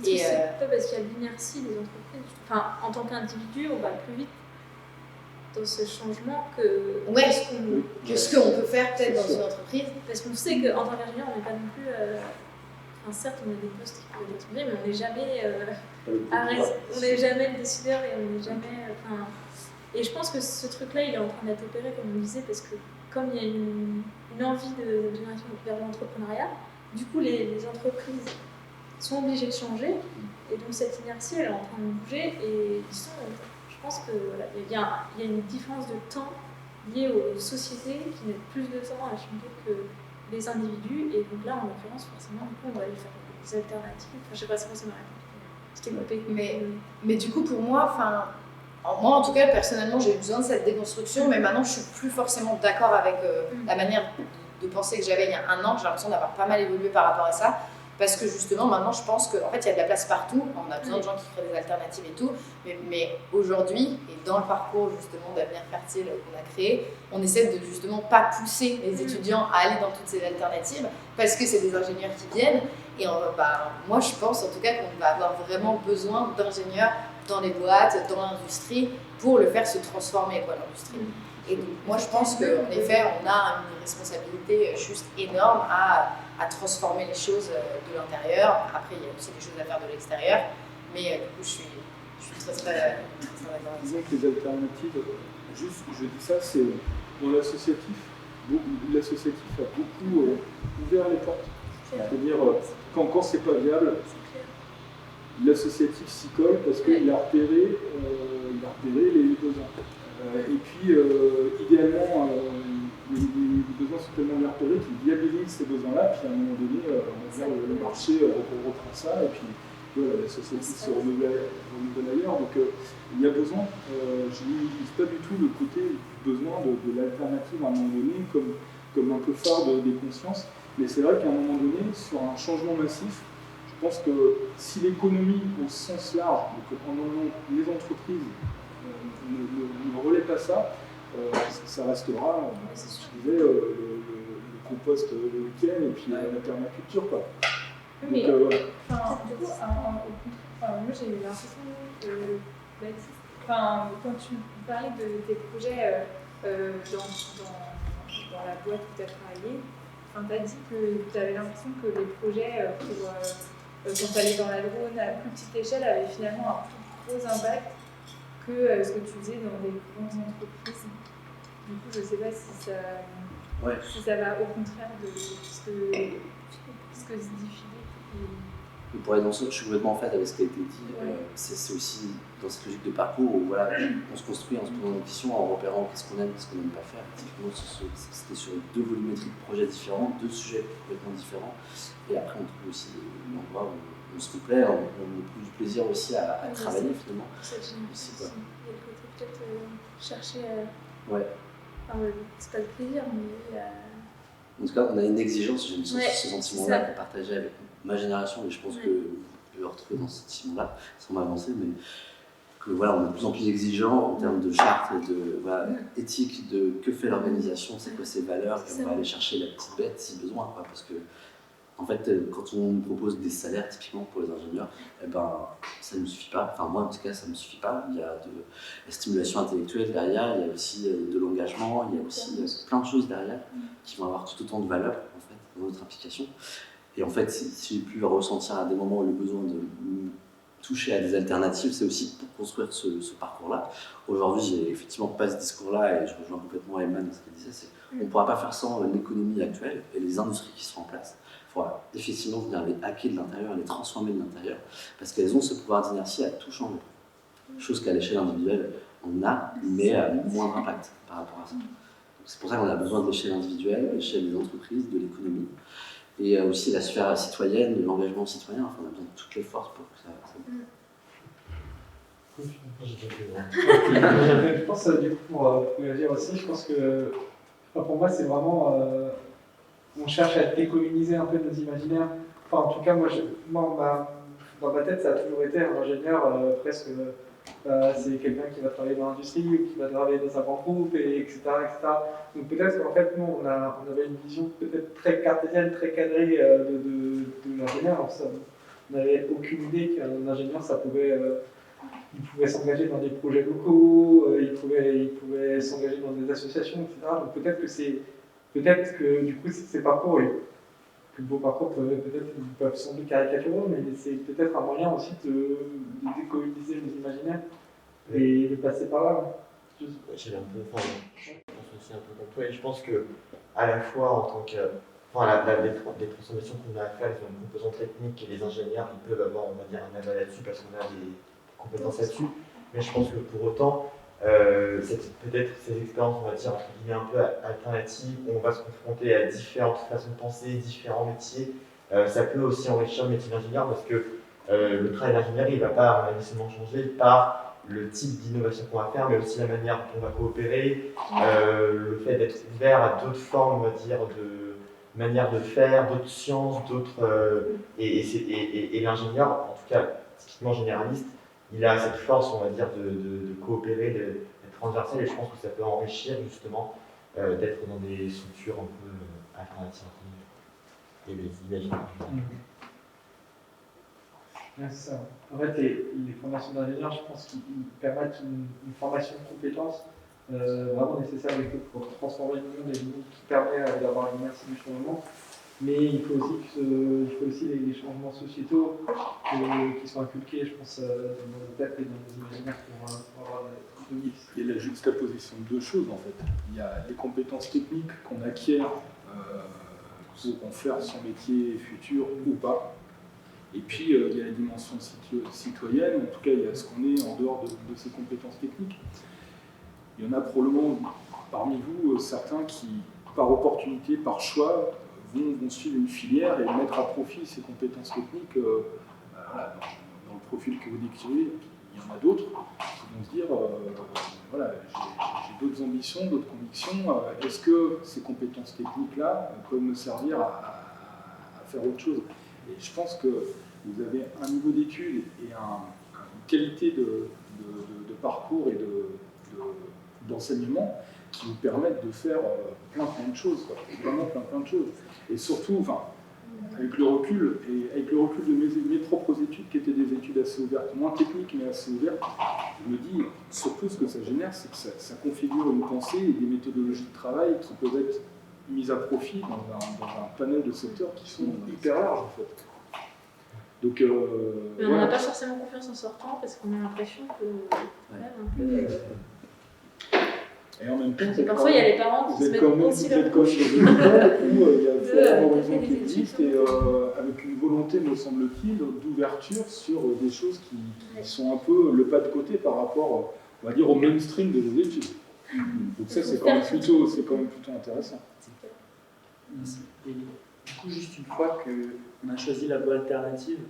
Et c'est pas parce qu'il y a l'inertie des entreprises. Enfin, en tant qu'individu, on va plus vite dans ce changement que ce qu'on peut faire peut-être dans une entreprise. Parce qu'on sait qu'en tant qu'ingénieur, on n'est pas non plus certes, on a des postes qui peuvent être changés, mais on n'est jamais on n'est jamais le décideur et on n'est jamais. Et je pense que ce truc-là, il est en train d'être opéré, comme on disait, parce que comme il y a une envie de génération vers l'entrepreneuriat, du coup, les entreprises sont obligées de changer. Et donc, cette inertie, elle est en train de bouger. Et je pense qu'il y a une différence de temps liée aux sociétés qui mettent plus de temps à changer que les individus. Et donc là, en l'occurrence, forcément, du coup, on va aller faire des alternatives. Enfin, je sais pas si c'est ma réponse. Je t'ai coupé. Mais du coup, pour moi, moi en tout cas, personnellement, j'ai eu besoin de cette déconstruction, mais maintenant, je suis plus forcément d'accord avec la manière de penser que j'avais il y a un an. J'ai l'impression d'avoir pas mal évolué par rapport à ça. Parce que justement, maintenant, je pense qu'en fait, il y a de la place partout. On a besoin de gens qui créent des alternatives et tout. Mais aujourd'hui, et dans le parcours justement d'Avenir Fertile qu'on a créé, on essaie de justement pas pousser les étudiants à aller dans toutes ces alternatives parce que c'est des ingénieurs qui viennent. Et moi, je pense en tout cas qu'on va avoir vraiment besoin d'ingénieurs dans les boîtes, dans l'industrie, pour le faire se transformer, l'industrie. Et donc, moi, je pense qu'en effet, on a une responsabilité juste énorme à transformer les choses de l'intérieur. Après, il y a aussi des choses à faire de l'extérieur. Mais du coup, je suis très d'accord. Disons que les alternatives, juste, je dis ça, c'est dans l'associatif. L'associatif a beaucoup ouvert les portes. C'est-à-dire, quand c'est pas viable, l'associatif s'y colle parce qu'il a repéré les besoins. Et puis, idéalement, les besoins sont tellement bien repérés qu'ils viabilisent ces besoins-là, puis à un moment donné, le marché reprend ça, et puis l'associatif se renouvelle ailleurs. Donc, il y a besoin, je n'utilise pas du tout le côté besoin de l'alternative à un moment donné comme un peu phare des consciences, mais c'est vrai qu'à un moment donné, sur un changement massif, je pense que si l'économie au sens large, donc les entreprises ne relaient pas ça, ça restera, je disais, le compost le week-end et puis la permaculture, quoi. Mais donc, du coup, moi j'ai eu l'impression que quand tu parlais de tes projets dans la boîte où tu as travaillé, tu as dit que tu avais l'impression que les projets quand tu allais dans la Drône à plus petite échelle avaient finalement un plus gros impact que ce que tu faisais dans des grandes entreprises. Du coup, je ne sais pas si ça va au contraire de ce que se dit Philippe. Et pour aller dans ce, je suis complètement en fait avec ce qui a été dit. C'est aussi dans cette logique de parcours où on se construit en se posant des questions, en repérant qu'est-ce qu'on aime, qu'est-ce qu'on n'aime pas faire. Typiquement, c'était sur deux volumétries de projets différents, deux sujets complètement différents. Et après, on trouve aussi l'endroit où on se plaît, on a du plaisir aussi à travailler finalement. C'est aussi, quoi. Il y a le côté peut-être chercher. Ouais. C'est pas le plaisir, mais. En tout cas, on a une exigence, j'ai ce sentiment-là à partager avec ma génération, et je pense que on peut le retrouver dans ce sentiment-là, sans m'avancer, mais que on est de plus en plus exigeant en termes de charte et de éthique, de que fait l'organisation, c'est quoi ses valeurs, et on va aller chercher la petite bête si besoin, parce que en fait, quand on nous propose des salaires typiquement pour les ingénieurs, ça ne nous suffit pas. Enfin, moi en tout cas, ça ne me suffit pas. Il y a de la stimulation intellectuelle derrière, il y a aussi de l'engagement, il y a aussi plein de choses derrière qui vont avoir tout autant de valeur en fait, dans notre implication. Et en fait, si j'ai pu ressentir à des moments le besoin de toucher à des alternatives, c'est aussi pour construire ce parcours-là. Aujourd'hui, j'ai effectivement pas ce discours-là et je rejoins complètement Emman dans ce qu'elle disait, on ne pourra pas faire sans l'économie actuelle et les industries qui sont en place. Il faut effectivement venir les hacker de l'intérieur, les transformer de l'intérieur, parce qu'elles ont ce pouvoir d'inertie à tout changer. Chose qu'à l'échelle individuelle, on a, mais à moindre impact par rapport à ça. Donc c'est pour ça qu'on a besoin de l'échelle individuelle, de l'échelle des entreprises, de l'économie, et aussi la sphère citoyenne, de l'engagement citoyen. Enfin, on a besoin de toutes les forces pour que ça Je pense, du coup, pour dire aussi, je pense que pour moi, c'est vraiment. On cherche à décommuniser un peu nos imaginaires. Enfin, en tout cas, dans ma tête, ça a toujours été un ingénieur presque. C'est quelqu'un qui va travailler dans l'industrie ou qui va travailler dans un grand groupe, etc. Donc peut-être qu'en fait, nous, on avait une vision peut-être très cartésienne, très cadrée de l'ingénieur. On n'avait aucune idée qu'un ingénieur, il pouvait s'engager dans des projets locaux, il pouvait s'engager dans des associations, etc. Donc peut-être que du coup, ces parcours, que vos parcours peuvent sembler caricaturaux, mais c'est peut-être un moyen aussi de décoloniser les imaginaires et de passer par là. J'ai un peu, je pense aussi un peu comme toi, et je pense que à la fois en tant que, les transformations qu'on a à faire, elles ont une composante technique et les ingénieurs, ils peuvent avoir, on va dire, un aval là-dessus parce qu'on a des compétences là-dessus. Mais je pense que pour autant, peut-être ces expériences, on va dire, entre guillemets, un peu alternatives, où on va se confronter à différentes façons de penser, différents métiers, ça peut aussi enrichir le métier d'ingénieur parce que le travail d'ingénieur, il ne va pas nécessairement changer par le type d'innovation qu'on va faire, mais aussi la manière dont on va coopérer, le fait d'être ouvert à d'autres formes, on va dire, de manières de faire, d'autres sciences, et l'ingénieur, en tout cas typiquement généraliste, il a cette force, on va dire, de coopérer, d'être transversal, et je pense que ça peut enrichir justement d'être dans des structures un peu alternatives et les imaginaires. Ouais, c'est ça. En fait, les formations d'ingénieurs, je pense qu'ils permettent une formation de compétences vraiment nécessaire pour transformer le monde et le monde qui permet d'avoir une inertie du changement. Mais il faut aussi les changements sociétaux qui sont inculqués, je pense, dans nos têtes et dans nos imaginaires pour avoir de vie. Il y a la juxtaposition de deux choses en fait. Il y a les compétences techniques qu'on acquiert pour en faire son métier futur ou pas. Et puis il y a la dimension citoyenne, en tout cas il y a ce qu'on est en dehors de ces compétences techniques. Il y en a probablement parmi vous certains qui, par opportunité, par choix, vont suivre une filière et mettre à profit ces compétences techniques voilà, dans le profil que vous décrivez. Il y en a d'autres qui vont se dire voilà, j'ai d'autres ambitions, d'autres convictions. Est-ce que ces compétences techniques-là peuvent me servir à faire autre chose? Et je pense que vous avez un niveau d'études et une qualité de parcours et d'enseignement qui vous permettent de faire plein de choses, quoi. Vraiment plein de choses. Et surtout, avec le recul de mes propres études, qui étaient des études assez ouvertes, moins techniques mais assez ouvertes, je me dis, surtout ce que ça génère, c'est que ça configure une pensée et des méthodologies de travail qui peuvent être mises à profit dans un panel de secteurs qui sont hyper larges en fait. Donc, mais on n'a pas forcément confiance en sortant parce qu'on a l'impression que et en même temps, parfois il y a les parents qui se mettent aussi la couche. Où il y a un horizon qui existe et avec une volonté, me semble-t-il, d'ouverture sur des choses qui sont un peu le pas de côté par rapport, on va dire, au mainstream de nos études. Donc ça, c'est quand même plutôt intéressant. Et du coup, juste une fois qu'on a choisi la voie alternative,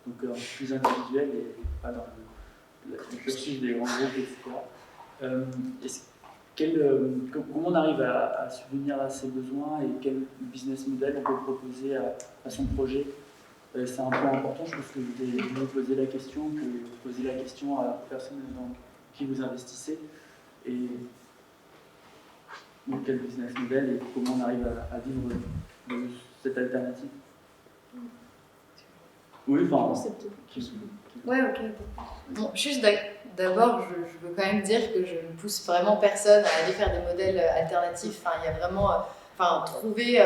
donc plus individuelle et pas dans le cursus des grands groupes, etc. Comment on arrive à subvenir à ses besoins et quel business model on peut proposer à son projet? C'est un point important, je pense que vous vous posez la question, que vous posez la question à la personne dans qui vous investissez. Et donc, quel business model et comment on arrive à vivre de cette alternative? Oui, Ouais, ok. Bon, juste d'abord, je veux quand même dire que je ne pousse vraiment personne à aller faire des modèles alternatifs. Enfin, il y a vraiment, trouver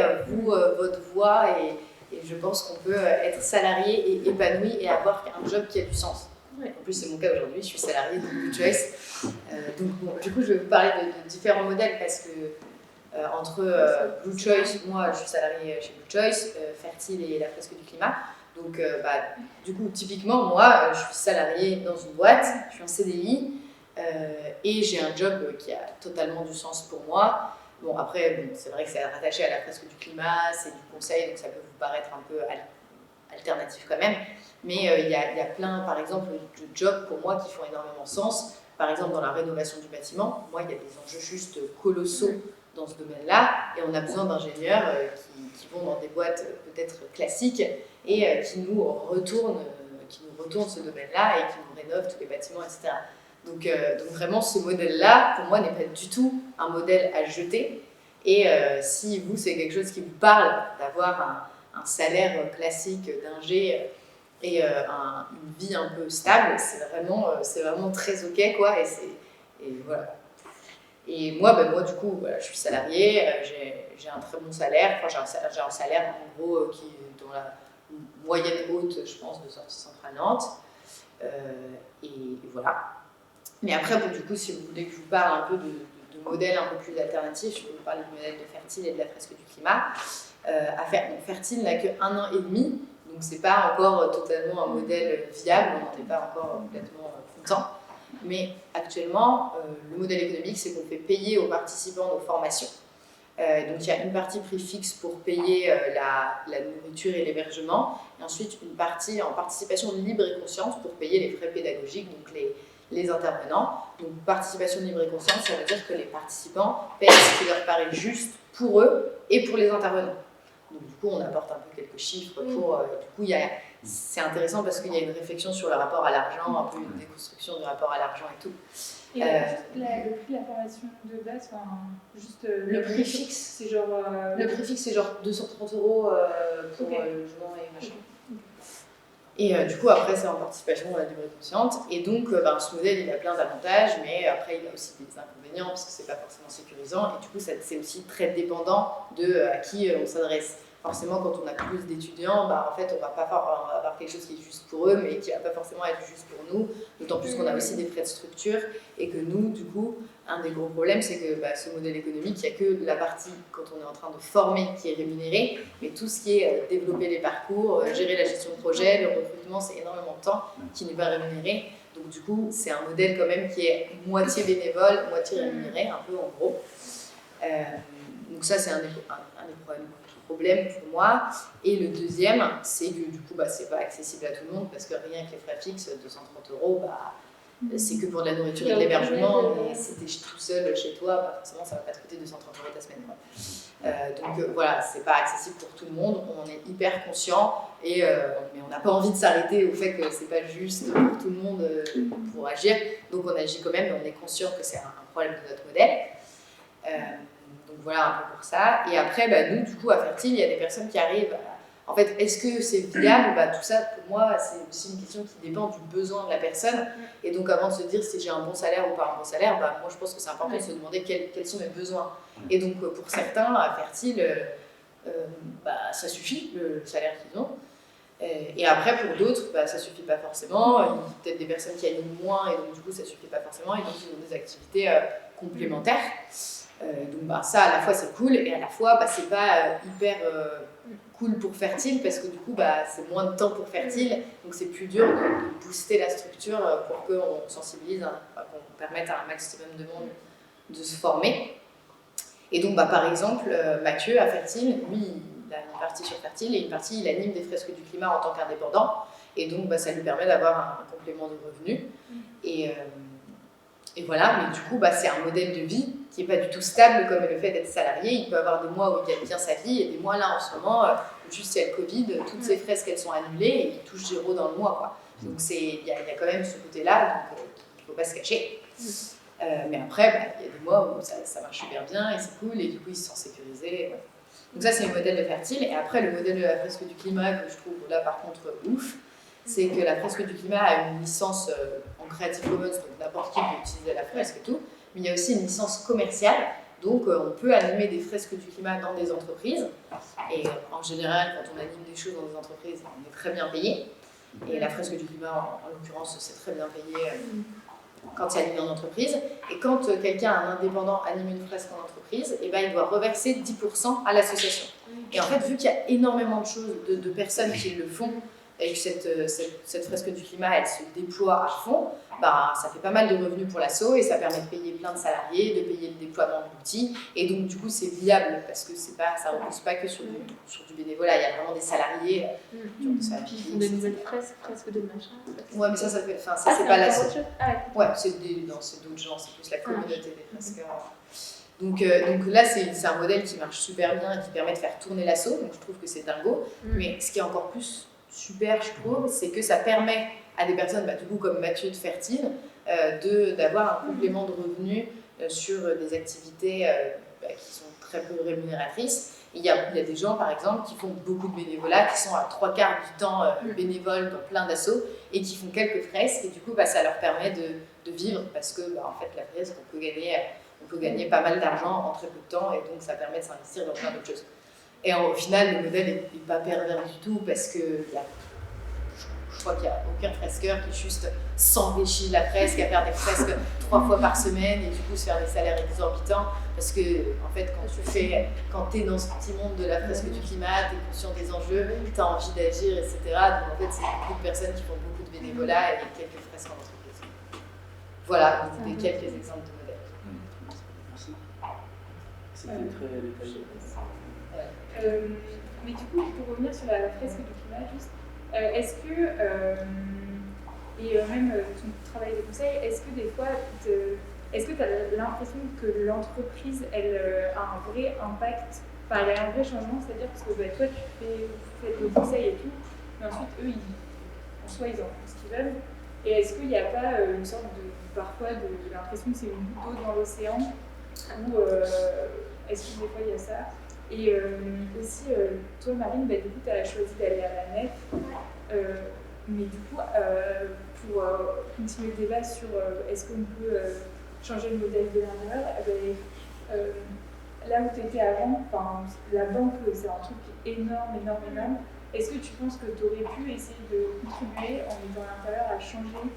votre voie et je pense qu'on peut être salarié et épanoui et avoir un job qui a du sens. Ouais. En plus, c'est mon cas aujourd'hui, je suis salariée de Blue Choice. Donc, bon, du coup, je vais vous parler de différents modèles parce que entre Blue Choice, moi, je suis salariée chez Blue Choice, Fertile et la Fresque du Climat. Donc, du coup, typiquement, moi, je suis salariée dans une boîte, je suis en CDI et j'ai un job qui a totalement du sens pour moi. Bon, après, c'est vrai que c'est rattaché à la Fresque du Climat, c'est du conseil, donc ça peut vous paraître un peu alternatif quand même. Mais il y a plein, par exemple, de jobs pour moi qui font énormément sens. Par exemple, dans la rénovation du bâtiment, moi, il y a des enjeux juste colossaux dans ce domaine-là et on a besoin d'ingénieurs qui vont dans des boîtes peut-être classiques et qui nous retournent ce domaine-là et qui nous rénovent tous les bâtiments, etc. Donc vraiment, ce modèle-là, pour moi, n'est pas du tout un modèle à jeter. Et si vous, c'est quelque chose qui vous parle, d'avoir un salaire classique d'ingé et une vie un peu stable, c'est vraiment très ok, quoi. Et voilà. Et moi, du coup, voilà, je suis salariée, j'ai un très bon salaire, enfin, j'ai un salaire en gros qui est dans la moyenne haute, je pense, de Sortie Centrale Nantes. Et voilà. Mais après, du coup, si vous voulez que je vous parle un peu de modèles un peu plus alternatifs, je peux vous parler du modèle de Fertile et de la fresque du climat. Donc Fertile n'a que 1 an et demi, donc c'est pas encore totalement un modèle viable, on n'en est pas encore complètement content. Mais actuellement, le modèle économique, c'est qu'on fait payer aux participants nos formations. Donc il y a une partie prix fixe pour payer la nourriture et l'hébergement, et ensuite une partie en participation libre et consciente pour payer les frais pédagogiques, donc les intervenants. Donc participation libre et consciente, ça veut dire que les participants payent ce qui leur paraît juste pour eux et pour les intervenants. Donc du coup, on apporte un peu quelques chiffres pour... du coup, c'est intéressant parce qu'il y a une réflexion sur le rapport à l'argent, un peu une déconstruction du rapport à l'argent et tout. Et le prix de la formation de base, juste le prix fixe, c'est genre... Le prix fixe, c'est genre 230 € pour le logement et machin. Et du coup, après, c'est en participation à la libre et consciente. Et donc, ce modèle, il a plein d'avantages, mais après, il a aussi des inconvénients, parce que c'est pas forcément sécurisant. Et du coup, c'est aussi très dépendant de à qui on s'adresse. Forcément, quand on a plus d'étudiants, en fait, on va avoir quelque chose qui est juste pour eux, mais qui va pas forcément être juste pour nous. D'autant plus qu'on a aussi des frais de structure, et que nous, du coup, un des gros problèmes, c'est que ce modèle économique, il n'y a que la partie, quand on est en train de former, qui est rémunérée, mais tout ce qui est développer les parcours, gérer la gestion de projet, le recrutement, c'est énormément de temps qui n'est pas rémunéré. Donc du coup, c'est un modèle quand même qui est moitié bénévole, moitié rémunéré, un peu en gros. Donc ça, c'est un des problèmes pour moi. Et le deuxième, c'est que du coup, c'est pas accessible à tout le monde, parce que rien que les frais fixes, 230 €, c'est que pour de la nourriture et de l'hébergement, mais si t'es tout seul chez toi, forcément ça va pas te coûter 230 € ta semaine. Donc voilà, c'est pas accessible pour tout le monde, on en est hyper conscient, mais on n'a pas envie de s'arrêter au fait que c'est pas juste pour tout le monde pour agir, donc on agit quand même, mais on est conscient que c'est un problème de notre modèle. Donc voilà un peu pour ça. Et après, nous, du coup, à Fertile, il y a des personnes qui arrivent en fait, est-ce que c'est viable? Tout ça, pour moi, c'est aussi une question qui dépend du besoin de la personne. Et donc, avant de se dire si j'ai un bon salaire ou pas un bon salaire, moi, je pense que c'est important de se demander quels sont mes besoins. Et donc, pour certains, à Fertile, ça suffit, le salaire qu'ils ont. Et après, pour d'autres, ça suffit pas forcément. Il y a peut-être des personnes qui animent moins, et donc, du coup, ça suffit pas forcément. Et donc, ils ont des activités complémentaires. Donc, ça, à la fois, c'est cool, et à la fois, c'est pas hyper... cool pour Fertile parce que du coup c'est moins de temps pour Fertile, donc c'est plus dur de booster la structure pour qu'on sensibilise, qu'on permette à un maximum de monde de se former. Et donc par exemple Mathieu à Fertile, lui il a une partie sur Fertile et une partie il anime des fresques du climat en tant qu'indépendant, et donc ça lui permet d'avoir un complément de revenus. Et voilà, mais du coup, c'est un modèle de vie qui n'est pas du tout stable comme le fait d'être salarié. Il peut avoir des mois où il gagne bien sa vie et des mois là en ce moment, juste il y a le Covid, toutes ces fresques elles sont annulées et il touche 0 dans le mois. Donc il y a quand même ce côté-là, donc il ne faut pas se cacher. Mais après, il y a des mois où ça marche super bien et c'est cool et du coup ils se sentent sécurisés. Donc ça, c'est le modèle de Fertile. Et après, le modèle de la fresque du climat que je trouve là par contre ouf, c'est que la fresque du climat a une licence en Creative Commons, donc n'importe qui peut utiliser la fresque et tout, mais il y a aussi une licence commerciale, donc on peut animer des fresques du climat dans des entreprises, et en général, quand on anime des choses dans des entreprises, on est très bien payé, et la fresque du climat, en l'occurrence, c'est très bien payé quand c'est animé en entreprise, et quand quelqu'un, un indépendant, anime une fresque en entreprise, il doit reverser 10% à l'association. Et en fait, vu qu'il y a énormément de choses, de personnes qui le font, et que cette fresque du climat, elle se déploie à fond, ça fait pas mal de revenus pour l'asso et ça permet de payer plein de salariés, de payer le déploiement de l'outil. Et donc, du coup, c'est viable parce que ça ne repose pas que sur du bénévolat. Il y a vraiment des salariés qui ont des salariés. Puis ils font des nouvelles fresques de machin. Ouais, mais ça c'est pas l'asso. Ouais, c'est d'autres gens, c'est plus la communauté des fresqueurs. Donc là, c'est un modèle qui marche super bien et qui permet de faire tourner l'asso. Donc, je trouve que c'est dingo. Mais ce qui est encore plus super, je trouve, c'est que ça permet à des personnes, du coup, comme Mathieu de Fertile, d'avoir un complément de revenus sur des activités qui sont très peu rémunératrices. Il y a des gens, par exemple, qui font beaucoup de bénévolat, qui sont à 3/4 du temps bénévoles dans plein d'assos et qui font quelques fresques. Et du coup, ça leur permet de vivre parce que, en fait, la fresque, on peut gagner on peut gagner pas mal d'argent en très peu de temps et donc ça permet de s'investir dans plein d'autres choses. Et au final, le modèle n'est pas pervers du tout parce que je crois qu'il n'y a aucun fresqueur qui juste s'enrichit de la fresque à faire des fresques 3 fois par semaine et du coup se faire des salaires exorbitants parce que en fait quand tu es dans ce petit monde de la fresque du climat, tu es conscient des enjeux, tu as envie d'agir, etc. Donc en fait c'est beaucoup de personnes qui font beaucoup de bénévolat et quelques fresques en entreprise. Voilà, des quelques exemples de modèles. Merci. C'était très détaillé. Mais du coup, pour revenir sur la fresque du climat, juste, est-ce que, et même ton travail de conseil, est-ce que des fois, est-ce que tu as l'impression que l'entreprise, elle a un vrai impact, enfin, elle a un vrai changement, c'est-à-dire parce que toi, vous faites le conseil et tout, mais ensuite, eux, en soi, ils en font ce qu'ils veulent. Et est-ce qu'il n'y a pas une sorte parfois de l'impression que c'est une goutte d'eau dans l'océan, ou est-ce que des fois, il y a ça? Et aussi, toi, Marine, du coup, tu as choisi d'aller à la nef. Mais du coup, pour continuer le débat sur est-ce qu'on peut changer le modèle de l'intérieur, là où tu étais avant, la banque, c'est un truc énorme. Est-ce que tu penses que tu aurais pu essayer de contribuer en étant à l'intérieur à changer,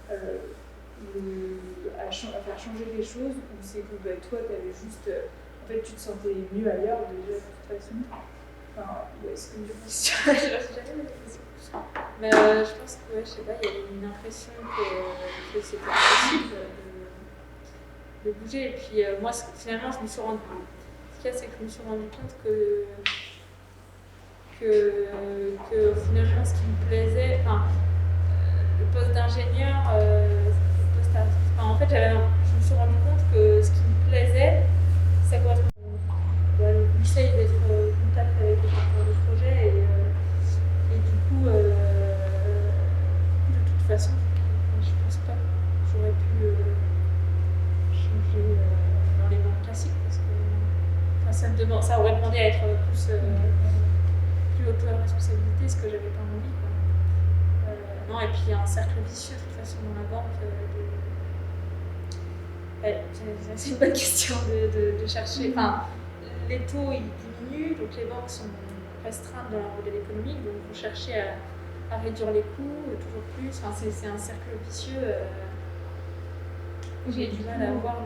à faire changer les choses, ou c'est que toi, tu avais juste. En fait, tu te sentais mieux ailleurs déjà de toute façon. Où est-ce que Mais je pense que, je sais pas, il y avait une impression que c'était impossible de bouger. Et puis moi, finalement, je me suis rendu compte. Ce qu'il y a, c'est que je me suis rendu compte que finalement, ce qui me plaisait, le poste d'ingénieur, en fait, je me suis rendu compte que ce qui me plaisait, ça correspond le conseil d'être en contact avec les porteurs de projet et du coup, de toute façon, je pense pas que j'aurais pu changer dans les banques classiques parce que ça aurait demandé à être plus haute responsabilité, ce que j'avais pas envie. Non, et puis il y a un cercle vicieux de toute façon dans la banque. C'est une bonne question de chercher. Les taux ils diminuent, donc les banques sont restreintes dans leur modèle économique, donc vont chercher à réduire les coûts toujours plus. C'est un cercle vicieux. J'ai du mal à voir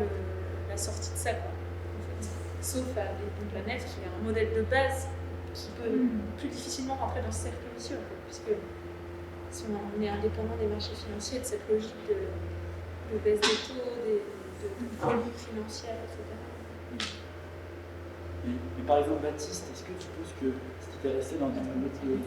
la sortie de ça, quoi, en fait. Sauf donc la nef qui est un modèle de base qui peut plus difficilement rentrer dans ce cercle vicieux, en fait, puisque si on est indépendant des marchés financiers, de cette logique de baisse des taux, de folie financière, etc. Mais par exemple, Baptiste, est-ce que tu penses que si tu étais resté dans ton métier,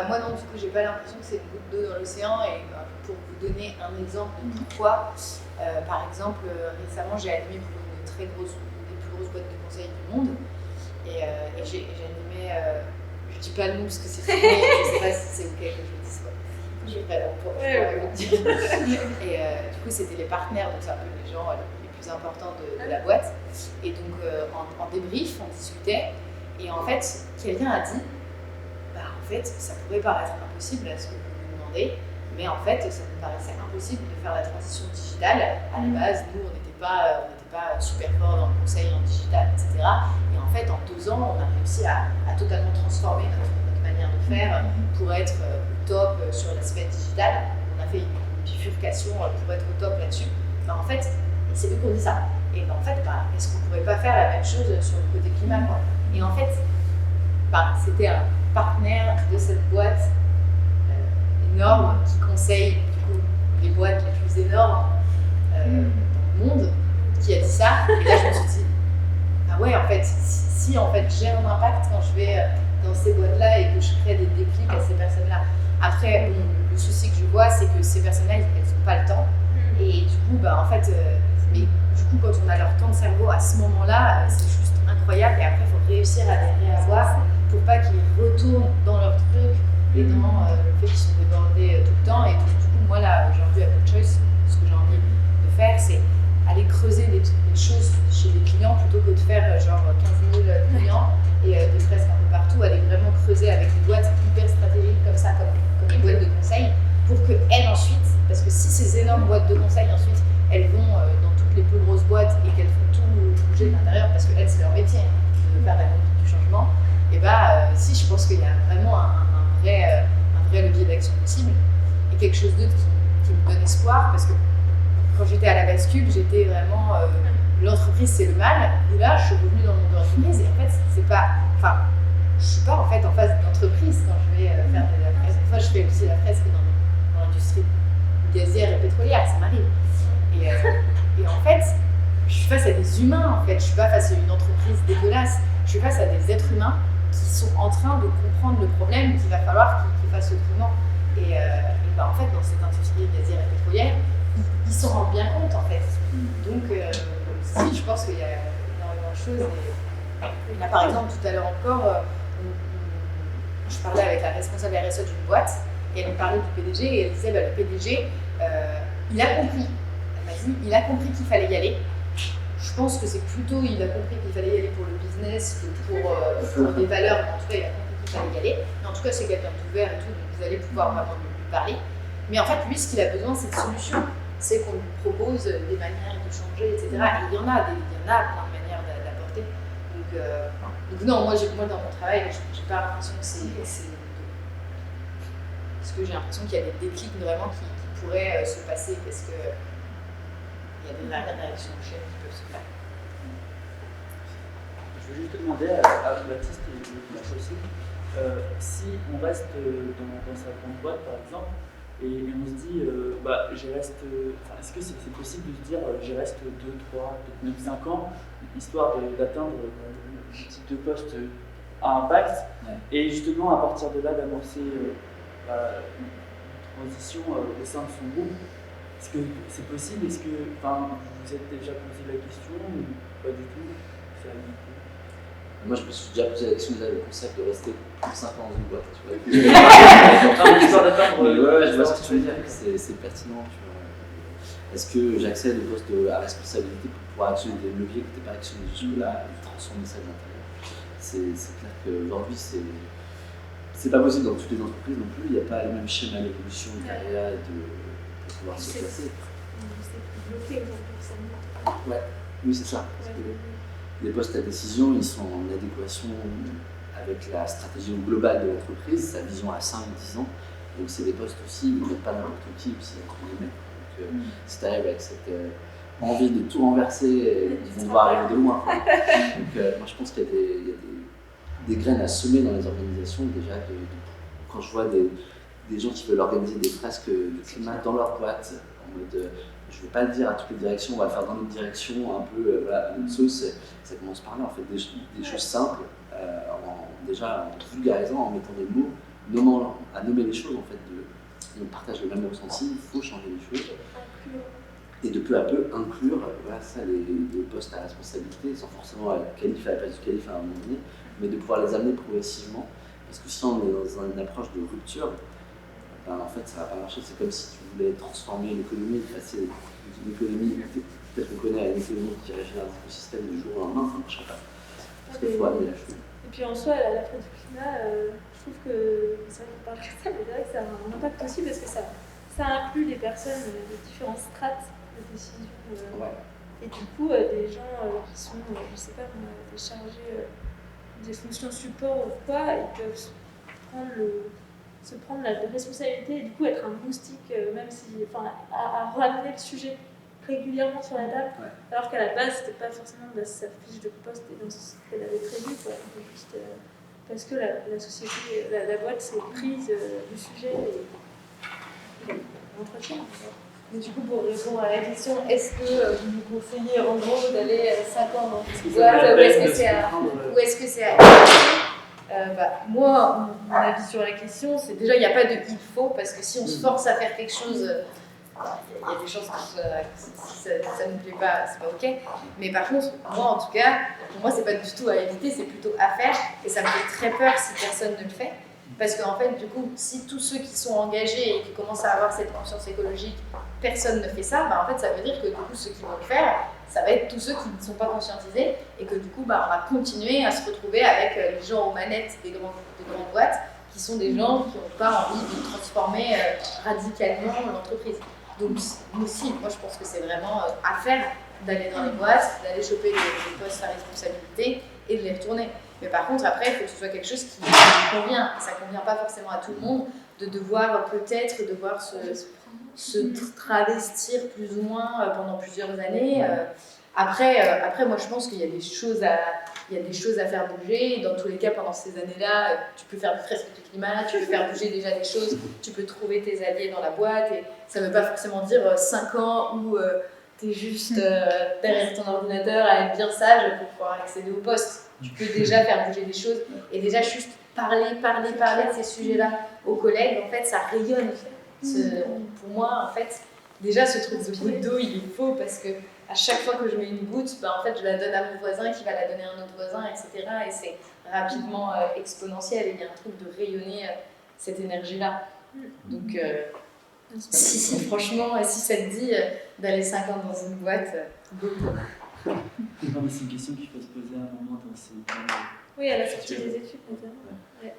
moi non, du coup j'ai pas l'impression que c'est une goutte d'eau dans l'océan et pour vous donner un exemple de pourquoi, par exemple récemment j'ai animé pour une des plus grosses boîtes de conseil du monde et j'ai animé, je dis pas le nom parce que c'est fini, je sais pas si c'est ok que je le dise quoi. Je pourrais le dire. Et du coup c'était les partenaires, donc c'est un peu les gens les plus importants de la boîte et donc en débrief on discutait et en fait quelqu'un a dit en fait, ça pourrait paraître impossible à ce que vous nous demandez, mais en fait, ça nous paraissait impossible de faire la transition digitale. À la base, nous, on n'était pas super forts dans le conseil en digital, etc. Et en fait, en 2 ans, on a réussi à totalement transformer notre manière de faire pour être au top sur l'aspect digital. On a fait une bifurcation pour être au top là-dessus. En fait, c'est eux qui ont dit ça. Et en fait, est-ce qu'on ne pourrait pas faire la même chose sur le côté climat, quoi. Et en fait, c'était un partenaire de cette boîte énorme qui conseille du coup, les boîtes les plus énormes dans le monde qui a dit ça. Et là, je me suis dit, ah ouais, en fait, si en fait, j'ai un impact quand je vais dans ces boîtes-là et que je crée des déclics à ces personnes-là. Après, le souci que je vois, c'est que ces personnes-là, elles n'ont pas le temps. Et du coup, en fait, mais du coup, quand on a leur temps de cerveau à ce moment-là, c'est juste incroyable. Et après, il faut réussir à les réavoir pour pas qu'ils retournent dans leur truc et dans le fait qu'ils sont débordés tout le temps. Et donc, du coup, moi, là, aujourd'hui, à Good Choice, ce que j'ai envie de faire, c'est aller creuser les choses chez les clients plutôt que de faire genre 15 000 clients et des fresques un peu partout, aller vraiment creuser avec des boîtes hyper stratégiques comme ça, comme les boîtes de conseil, pour qu'elle ensuite, parce que si ces énormes boîtes de conseil ensuite, elles vont dans toutes les plus grosses boîtes et qu'elles font tout bouger de l'intérieur, parce qu'elles, c'est leur métier de faire la conduite du changement, et si, je pense qu'il y a vraiment un vrai levier d'action possible, et quelque chose d'autre qui me donne espoir, parce que quand j'étais à la bascule, j'étais vraiment l'entreprise c'est le mal, et là je suis revenue dans le monde de l'entreprise, et en fait c'est pas, je suis pas en fait en face d'entreprise quand je vais faire de la fresque. Enfin, je fais aussi la fresque dans l'industrie gazière et pétrolière, ça m'arrive. Et en fait, je suis face à des humains en fait, je suis pas face à une entreprise dégueulasse, je suis face à des êtres humains qui sont en train de comprendre le problème qu'il va falloir qu'ils fassent autrement. Et en fait, dans cette industrie gazière et pétrolière, ils s'en rendent bien compte en fait. Donc, si, je pense qu'il y a énormément de choses. Et là, par exemple, tout à l'heure encore, je parlais avec la responsable RSE d'une boîte et elle me parlait du PDG et elle disait le PDG, il a compris. Elle m'a dit, il a compris qu'il fallait y aller. Je pense que c'est plutôt, il a compris qu'il fallait y aller pour le business que pour des valeurs, mais en tout cas, il a compris qu'il fallait y aller. Mais en tout cas, c'est quelqu'un d'ouvert et tout, donc vous allez pouvoir vraiment lui parler. Mais en fait, lui, ce qu'il a besoin, c'est de solutions. C'est qu'on lui propose des manières de changer, etc. Et il y en a plein de manières d'apporter. Donc non, moi dans mon travail, j'ai pas l'impression que c'est... Parce que j'ai l'impression qu'il y a des déclics vraiment qui pourraient se passer, parce que il y a des réactions de chaîne qui peuvent se faire. Je veux juste te demander à Baptiste et Marc aussi, si on reste dans sa grande boîte par exemple, et on se dit, est-ce que c'est possible de se dire, j'y reste 2, 3, peut-être même 5 ans, histoire d'atteindre le type de poste à impact, et justement à partir de là d'amorcer une transition au sein de son groupe. Est-ce que c'est possible? Est-ce que vous êtes déjà posé la question ou pas du tout? Moi, je me suis déjà posé la question, le concept de rester plus de 5 ans dans une boîte. Tu vois. Je vois ce que tu veux dire, c'est pertinent. Tu vois. Est-ce que j'accède au poste à responsabilité pour pouvoir actionner des leviers que tu n'es pas actionné jusque-là et transformer ça de l'intérieur? C'est clair qu'aujourd'hui, c'est pas possible dans toutes les entreprises non plus. Il n'y a pas le même schéma d'évolution de carrière et de pouvoir se placer. C'est bloqué aujourd'hui, ça monte. Ouais, oui, c'est ça. Les postes à décision, ils sont en adéquation avec la stratégie globale de l'entreprise, sa vision à 5-10 ans. Donc c'est des postes aussi où ils ne mettent pas n'importe qui aussi, entre guillemets. Donc si tu arrives avec cette envie de tout renverser, ils vont devoir arriver de loin. Donc moi je pense qu'il y a des graines à semer dans les organisations déjà. Quand je vois des gens qui veulent organiser des fresques de climat dans leur boîte, en mode je ne vais pas le dire à toutes les directions, on va le faire dans notre direction, un peu à notre sauce. Ça commence par là, en fait, des choses simples, déjà en vulgarisant, en mettant des mots, à nommer les choses, en fait. On partage le même ressenti, il faut changer les choses. Et de peu à peu inclure les postes à responsabilité, sans forcément à la qualif à la place du qualif à un moment donné, mais de pouvoir les amener progressivement. Parce que si on est dans une approche de rupture, en fait, ça ne va pas marcher. C'est comme si tu voulais transformer l'économie, passer d'une économie peut-être qu'on connaît à une économie qui régénère l'écosystème du jour au lendemain, ça ne marcherait pas. Parce qu'il faut amener la chose. Et puis en soi, la fête du climat, je trouve que, c'est vrai qu'on parle de ça, mais c'est vrai que ça a un impact aussi parce que ça inclut les personnes de différentes strates de décision. Et du coup, des gens qui sont, je sais pas, des chargés des fonctions support ou quoi, ils peuvent se prendre la responsabilité et du coup être un moustique, même si, à ramener le sujet régulièrement sur la table, alors qu'à la base c'était pas forcément sa fiche de poste et dans ce qu'elle avait prévu, quoi. Juste, parce que la société, la boîte s'est prise du sujet et l'entretien. Mais du coup, pour répondre à la question, est-ce que vous nous conseillez en gros d'aller 5 ans dans une boîte ou est-ce que c'est à moi, mon avis sur la question, c'est déjà il n'y a pas de il faut, parce que si on se force à faire quelque chose, il y a des chances que si ça ne nous plaît pas, c'est pas ok. Mais par contre, moi en tout cas, pour moi c'est pas du tout à éviter, c'est plutôt à faire, et ça me fait très peur si personne ne le fait. Parce qu'en fait, du coup, si tous ceux qui sont engagés et qui commencent à avoir cette conscience écologique, personne ne fait ça, en fait, ça veut dire que du coup, ceux qui vont le faire, ça va être tous ceux qui ne sont pas conscientisés et que du coup, on va continuer à se retrouver avec les gens aux manettes des grandes boîtes qui sont des gens qui n'ont pas envie de transformer radicalement l'entreprise. Donc aussi, moi je pense que c'est vraiment à faire d'aller dans les boîtes, d'aller choper des postes à responsabilité et de les retourner. Mais par contre, après, il faut que ce soit quelque chose qui convient. Ça ne convient pas forcément à tout le monde de devoir peut-être se travestir plus ou moins pendant plusieurs années. Après, moi je pense qu'il y a des choses à faire bouger. Dans tous les cas, pendant ces années-là, tu peux faire du fresque du climat, tu peux faire bouger déjà des choses, tu peux trouver tes alliés dans la boîte. Et ça ne veut pas forcément dire 5 ans où tu es juste derrière ton ordinateur à être bien sage pour pouvoir accéder au poste. Tu peux déjà faire bouger des choses et déjà juste parler de ces sujets-là aux collègues. En fait, ça rayonne. Pour moi, en fait, déjà ce truc de goutte d'eau, il est faux parce que à chaque fois que je mets une goutte, en fait, je la donne à mon voisin qui va la donner à un autre voisin, etc. Et c'est rapidement exponentiel. Et il y a un truc de rayonner cette énergie-là. Donc, franchement, si ça te dit d'aller 5 ans dans une boîte, go. Non, mais c'est une question qu'il faut se poser à un moment dans ces Oui, à la sortie des études, notamment. Ouais.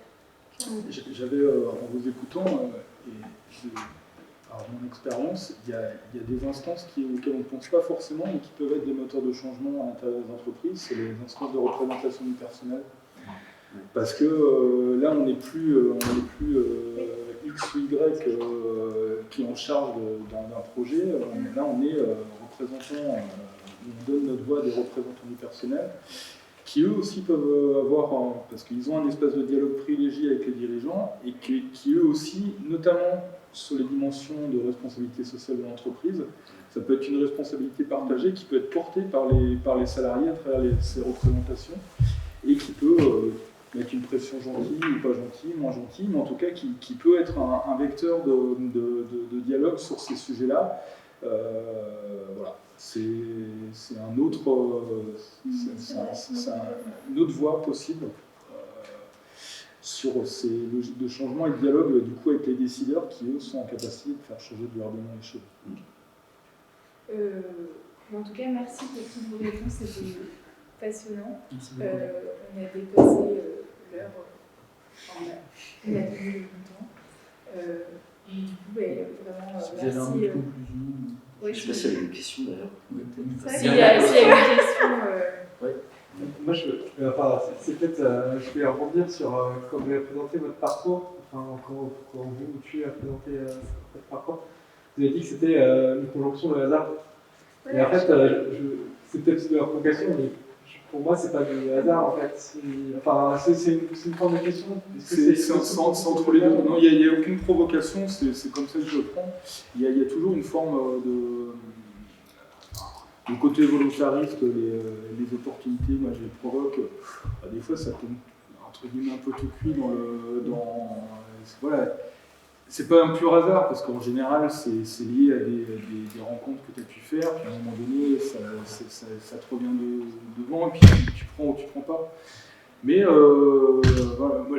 J'avais, en vous écoutant, alors mon expérience, il y a des instances auxquelles on ne pense pas forcément, mais qui peuvent être des moteurs de changement à l'intérieur des entreprises, c'est les instances de représentation du personnel. Parce que là, on n'est plus X ou Y qui est en charge d'un projet. Là, on est représentant, on donne notre voix à des représentants du personnel, qui eux aussi peuvent avoir, parce qu'ils ont un espace de dialogue privilégié avec les dirigeants, et qui eux aussi, notamment sur les dimensions de responsabilité sociale de l'entreprise, ça peut être une responsabilité partagée qui peut être portée par les salariés à travers ces représentations, et qui peut mettre une pression gentille ou pas gentille, moins gentille, mais en tout cas qui peut être un vecteur de dialogue sur ces sujets-là. Voilà. C'est une autre voie possible sur ces logiques de changement et de dialogue du coup avec les décideurs qui eux sont en capacité de faire changer durablement les choses. En tout cas, merci pour toutes vos réponses, c'était passionnant. Merci beaucoup. On a dépassé l'heure, on a tenu le temps. Et du coup, vraiment, Si vous avez merci. une conclusion. Oui, Je sais pas s'il y avait une question d'ailleurs. S'il y a une question. Moi, c'est peut-être, je vais rebondir sur quand vous avez présenté votre parcours, enfin, quand vous, tu as présenté votre parcours, vous avez dit que c'était une conjonction de hasard. Et en fait, c'est peut-être de la provocation, mais pour moi, c'est pas du hasard en fait. C'est une forme de question. C'est entre les deux. Non, il n'y a aucune provocation, c'est comme ça que je le prends. Il y a toujours une forme de côté volontariste, les opportunités, moi je les provoque. Des fois, ça peut entre guillemets un peu tout cuit voilà. C'est pas un pur hasard, parce qu'en général, c'est lié à des rencontres que tu as pu faire, puis à un moment donné, ça te revient devant, et puis tu prends ou tu prends pas. Mais voilà, moi,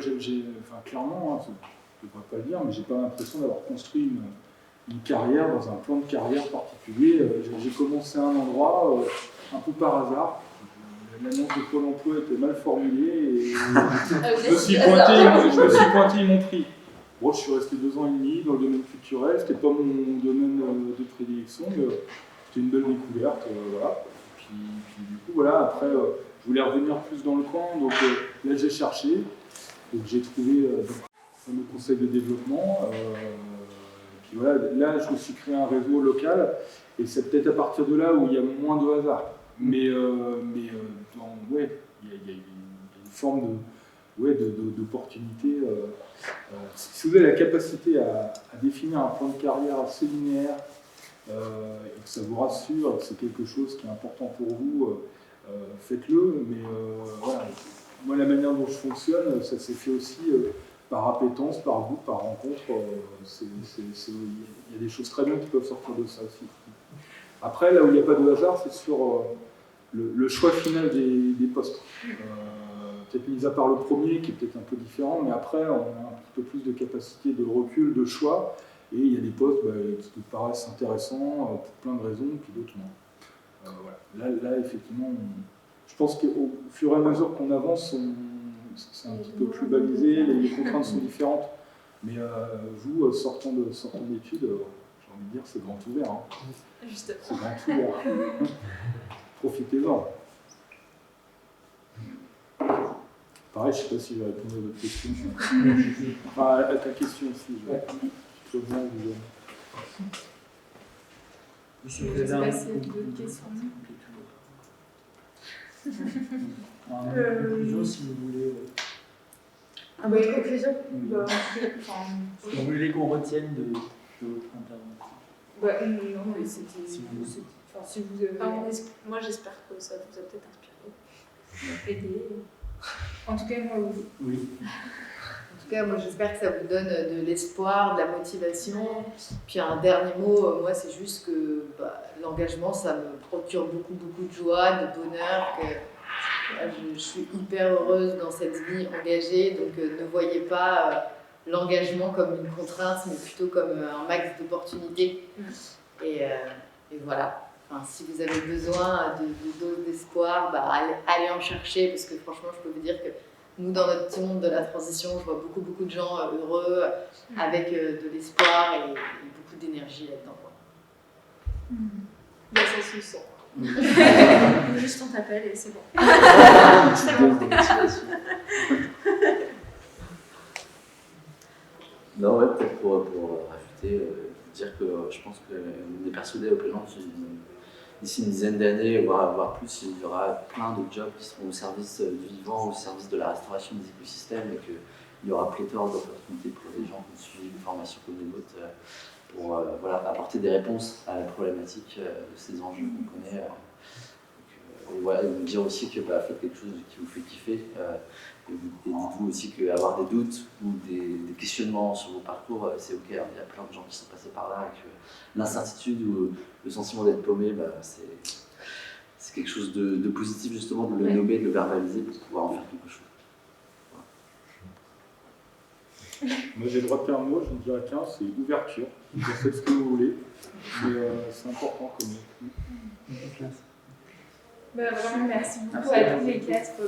clairement, je ne devrais pas le dire, mais j'ai pas l'impression d'avoir construit une carrière dans un plan de carrière particulier. J'ai commencé à un endroit, un peu par hasard. L'annonce de Pôle emploi était mal formulée, et je me suis pointé, ils m'ont pris. Bon, je suis resté 2 ans et demi dans le domaine culturel, c'était pas mon domaine de prédilection, mais c'était une belle découverte, voilà. Puis du coup, voilà, après, je voulais revenir plus dans le coin, donc là j'ai cherché, donc j'ai trouvé le conseil de développement, puis voilà, là je me suis créé un réseau local, et c'est peut-être à partir de là où il y a moins de hasard, mais il y a une forme d'opportunité. Si vous avez la capacité à définir un plan de carrière assez linéaire et que ça vous rassure et que c'est quelque chose qui est important pour vous, faites-le. Mais voilà, moi la manière dont je fonctionne, ça s'est fait aussi par appétence, par goût, par rencontre. Il y a des choses très bien qui peuvent sortir de ça aussi. Après, là où il n'y a pas de hasard, c'est sur le choix final des postes. Peut-être mis à part le premier qui est peut-être un peu différent, mais après on a un petit peu plus de capacité de recul, de choix, et il y a des postes qui nous paraissent intéressants pour plein de raisons, puis d'autres non. Voilà. Là effectivement, je pense qu'au fur et à mesure qu'on avance, c'est un petit peu plus balisé, les contraintes sont différentes. Mais vous, sortant d'études, j'ai envie de dire, c'est grand ouvert. Hein. Justement. C'est grand ouvert. Profitez-en. Pareil, je ne sais pas si je vais répondre à votre question. Enfin, à ta question aussi. Je peux bien vous donner. Si Je vous sais avez pas s'il y a d'autres questions. En conclusion, si vous voulez. Ah bah, une conclusion. Bah, Si vous voulez qu'on retienne de votre intervention. bah, non, mais c'était. Si vous- Enfin, si vous avez. Moi, j'espère que ça vous a peut-être inspiré. Aidé. En tout cas, moi, oui. Oui. En tout cas, moi j'espère que ça vous donne de l'espoir, de la motivation. Puis un dernier mot, moi c'est juste que l'engagement ça me procure beaucoup de joie, de bonheur. Que, je suis hyper heureuse dans cette vie engagée, donc ne voyez pas l'engagement comme une contrainte, mais plutôt comme un max d'opportunités. Et voilà. Enfin, si vous avez besoin de doses d'espoir, allez en chercher, parce que franchement, je peux vous dire que nous, dans notre petit monde de la transition, je vois beaucoup de gens heureux, avec de l'espoir et beaucoup d'énergie là-dedans. Bah, ça se sent. Juste on t'appelle et c'est bon. Non, ouais, peut-être pour rajouter, dire que je pense qu'on est persuadé au présent d'ici une dizaine d'années, voire plus, il y aura plein de jobs qui seront au service du vivant, au service de la restauration des écosystèmes, et qu'il y aura pléthore d'opportunités pour les gens qui suivent des formations comme les nôtres pour apporter des réponses à la problématique de ces enjeux qu'on connaît. Et vous dire aussi que faites quelque chose qui vous fait kiffer. Et dites-vous aussi qu'avoir des doutes ou des questionnements sur vos parcours, c'est ok. Il y a plein de gens qui sont passés par là, et que l'incertitude ou le sentiment d'être paumé, c'est quelque chose de positif justement, de le nommer, de le verbaliser pour pouvoir en faire quelque chose. Voilà. Moi j'ai le droit de faire un mot, je ne dirais qu'un, c'est ouverture. Vous faites ce que vous voulez, c'est important comme mot. Bah, vraiment, merci beaucoup à tous les quatre pour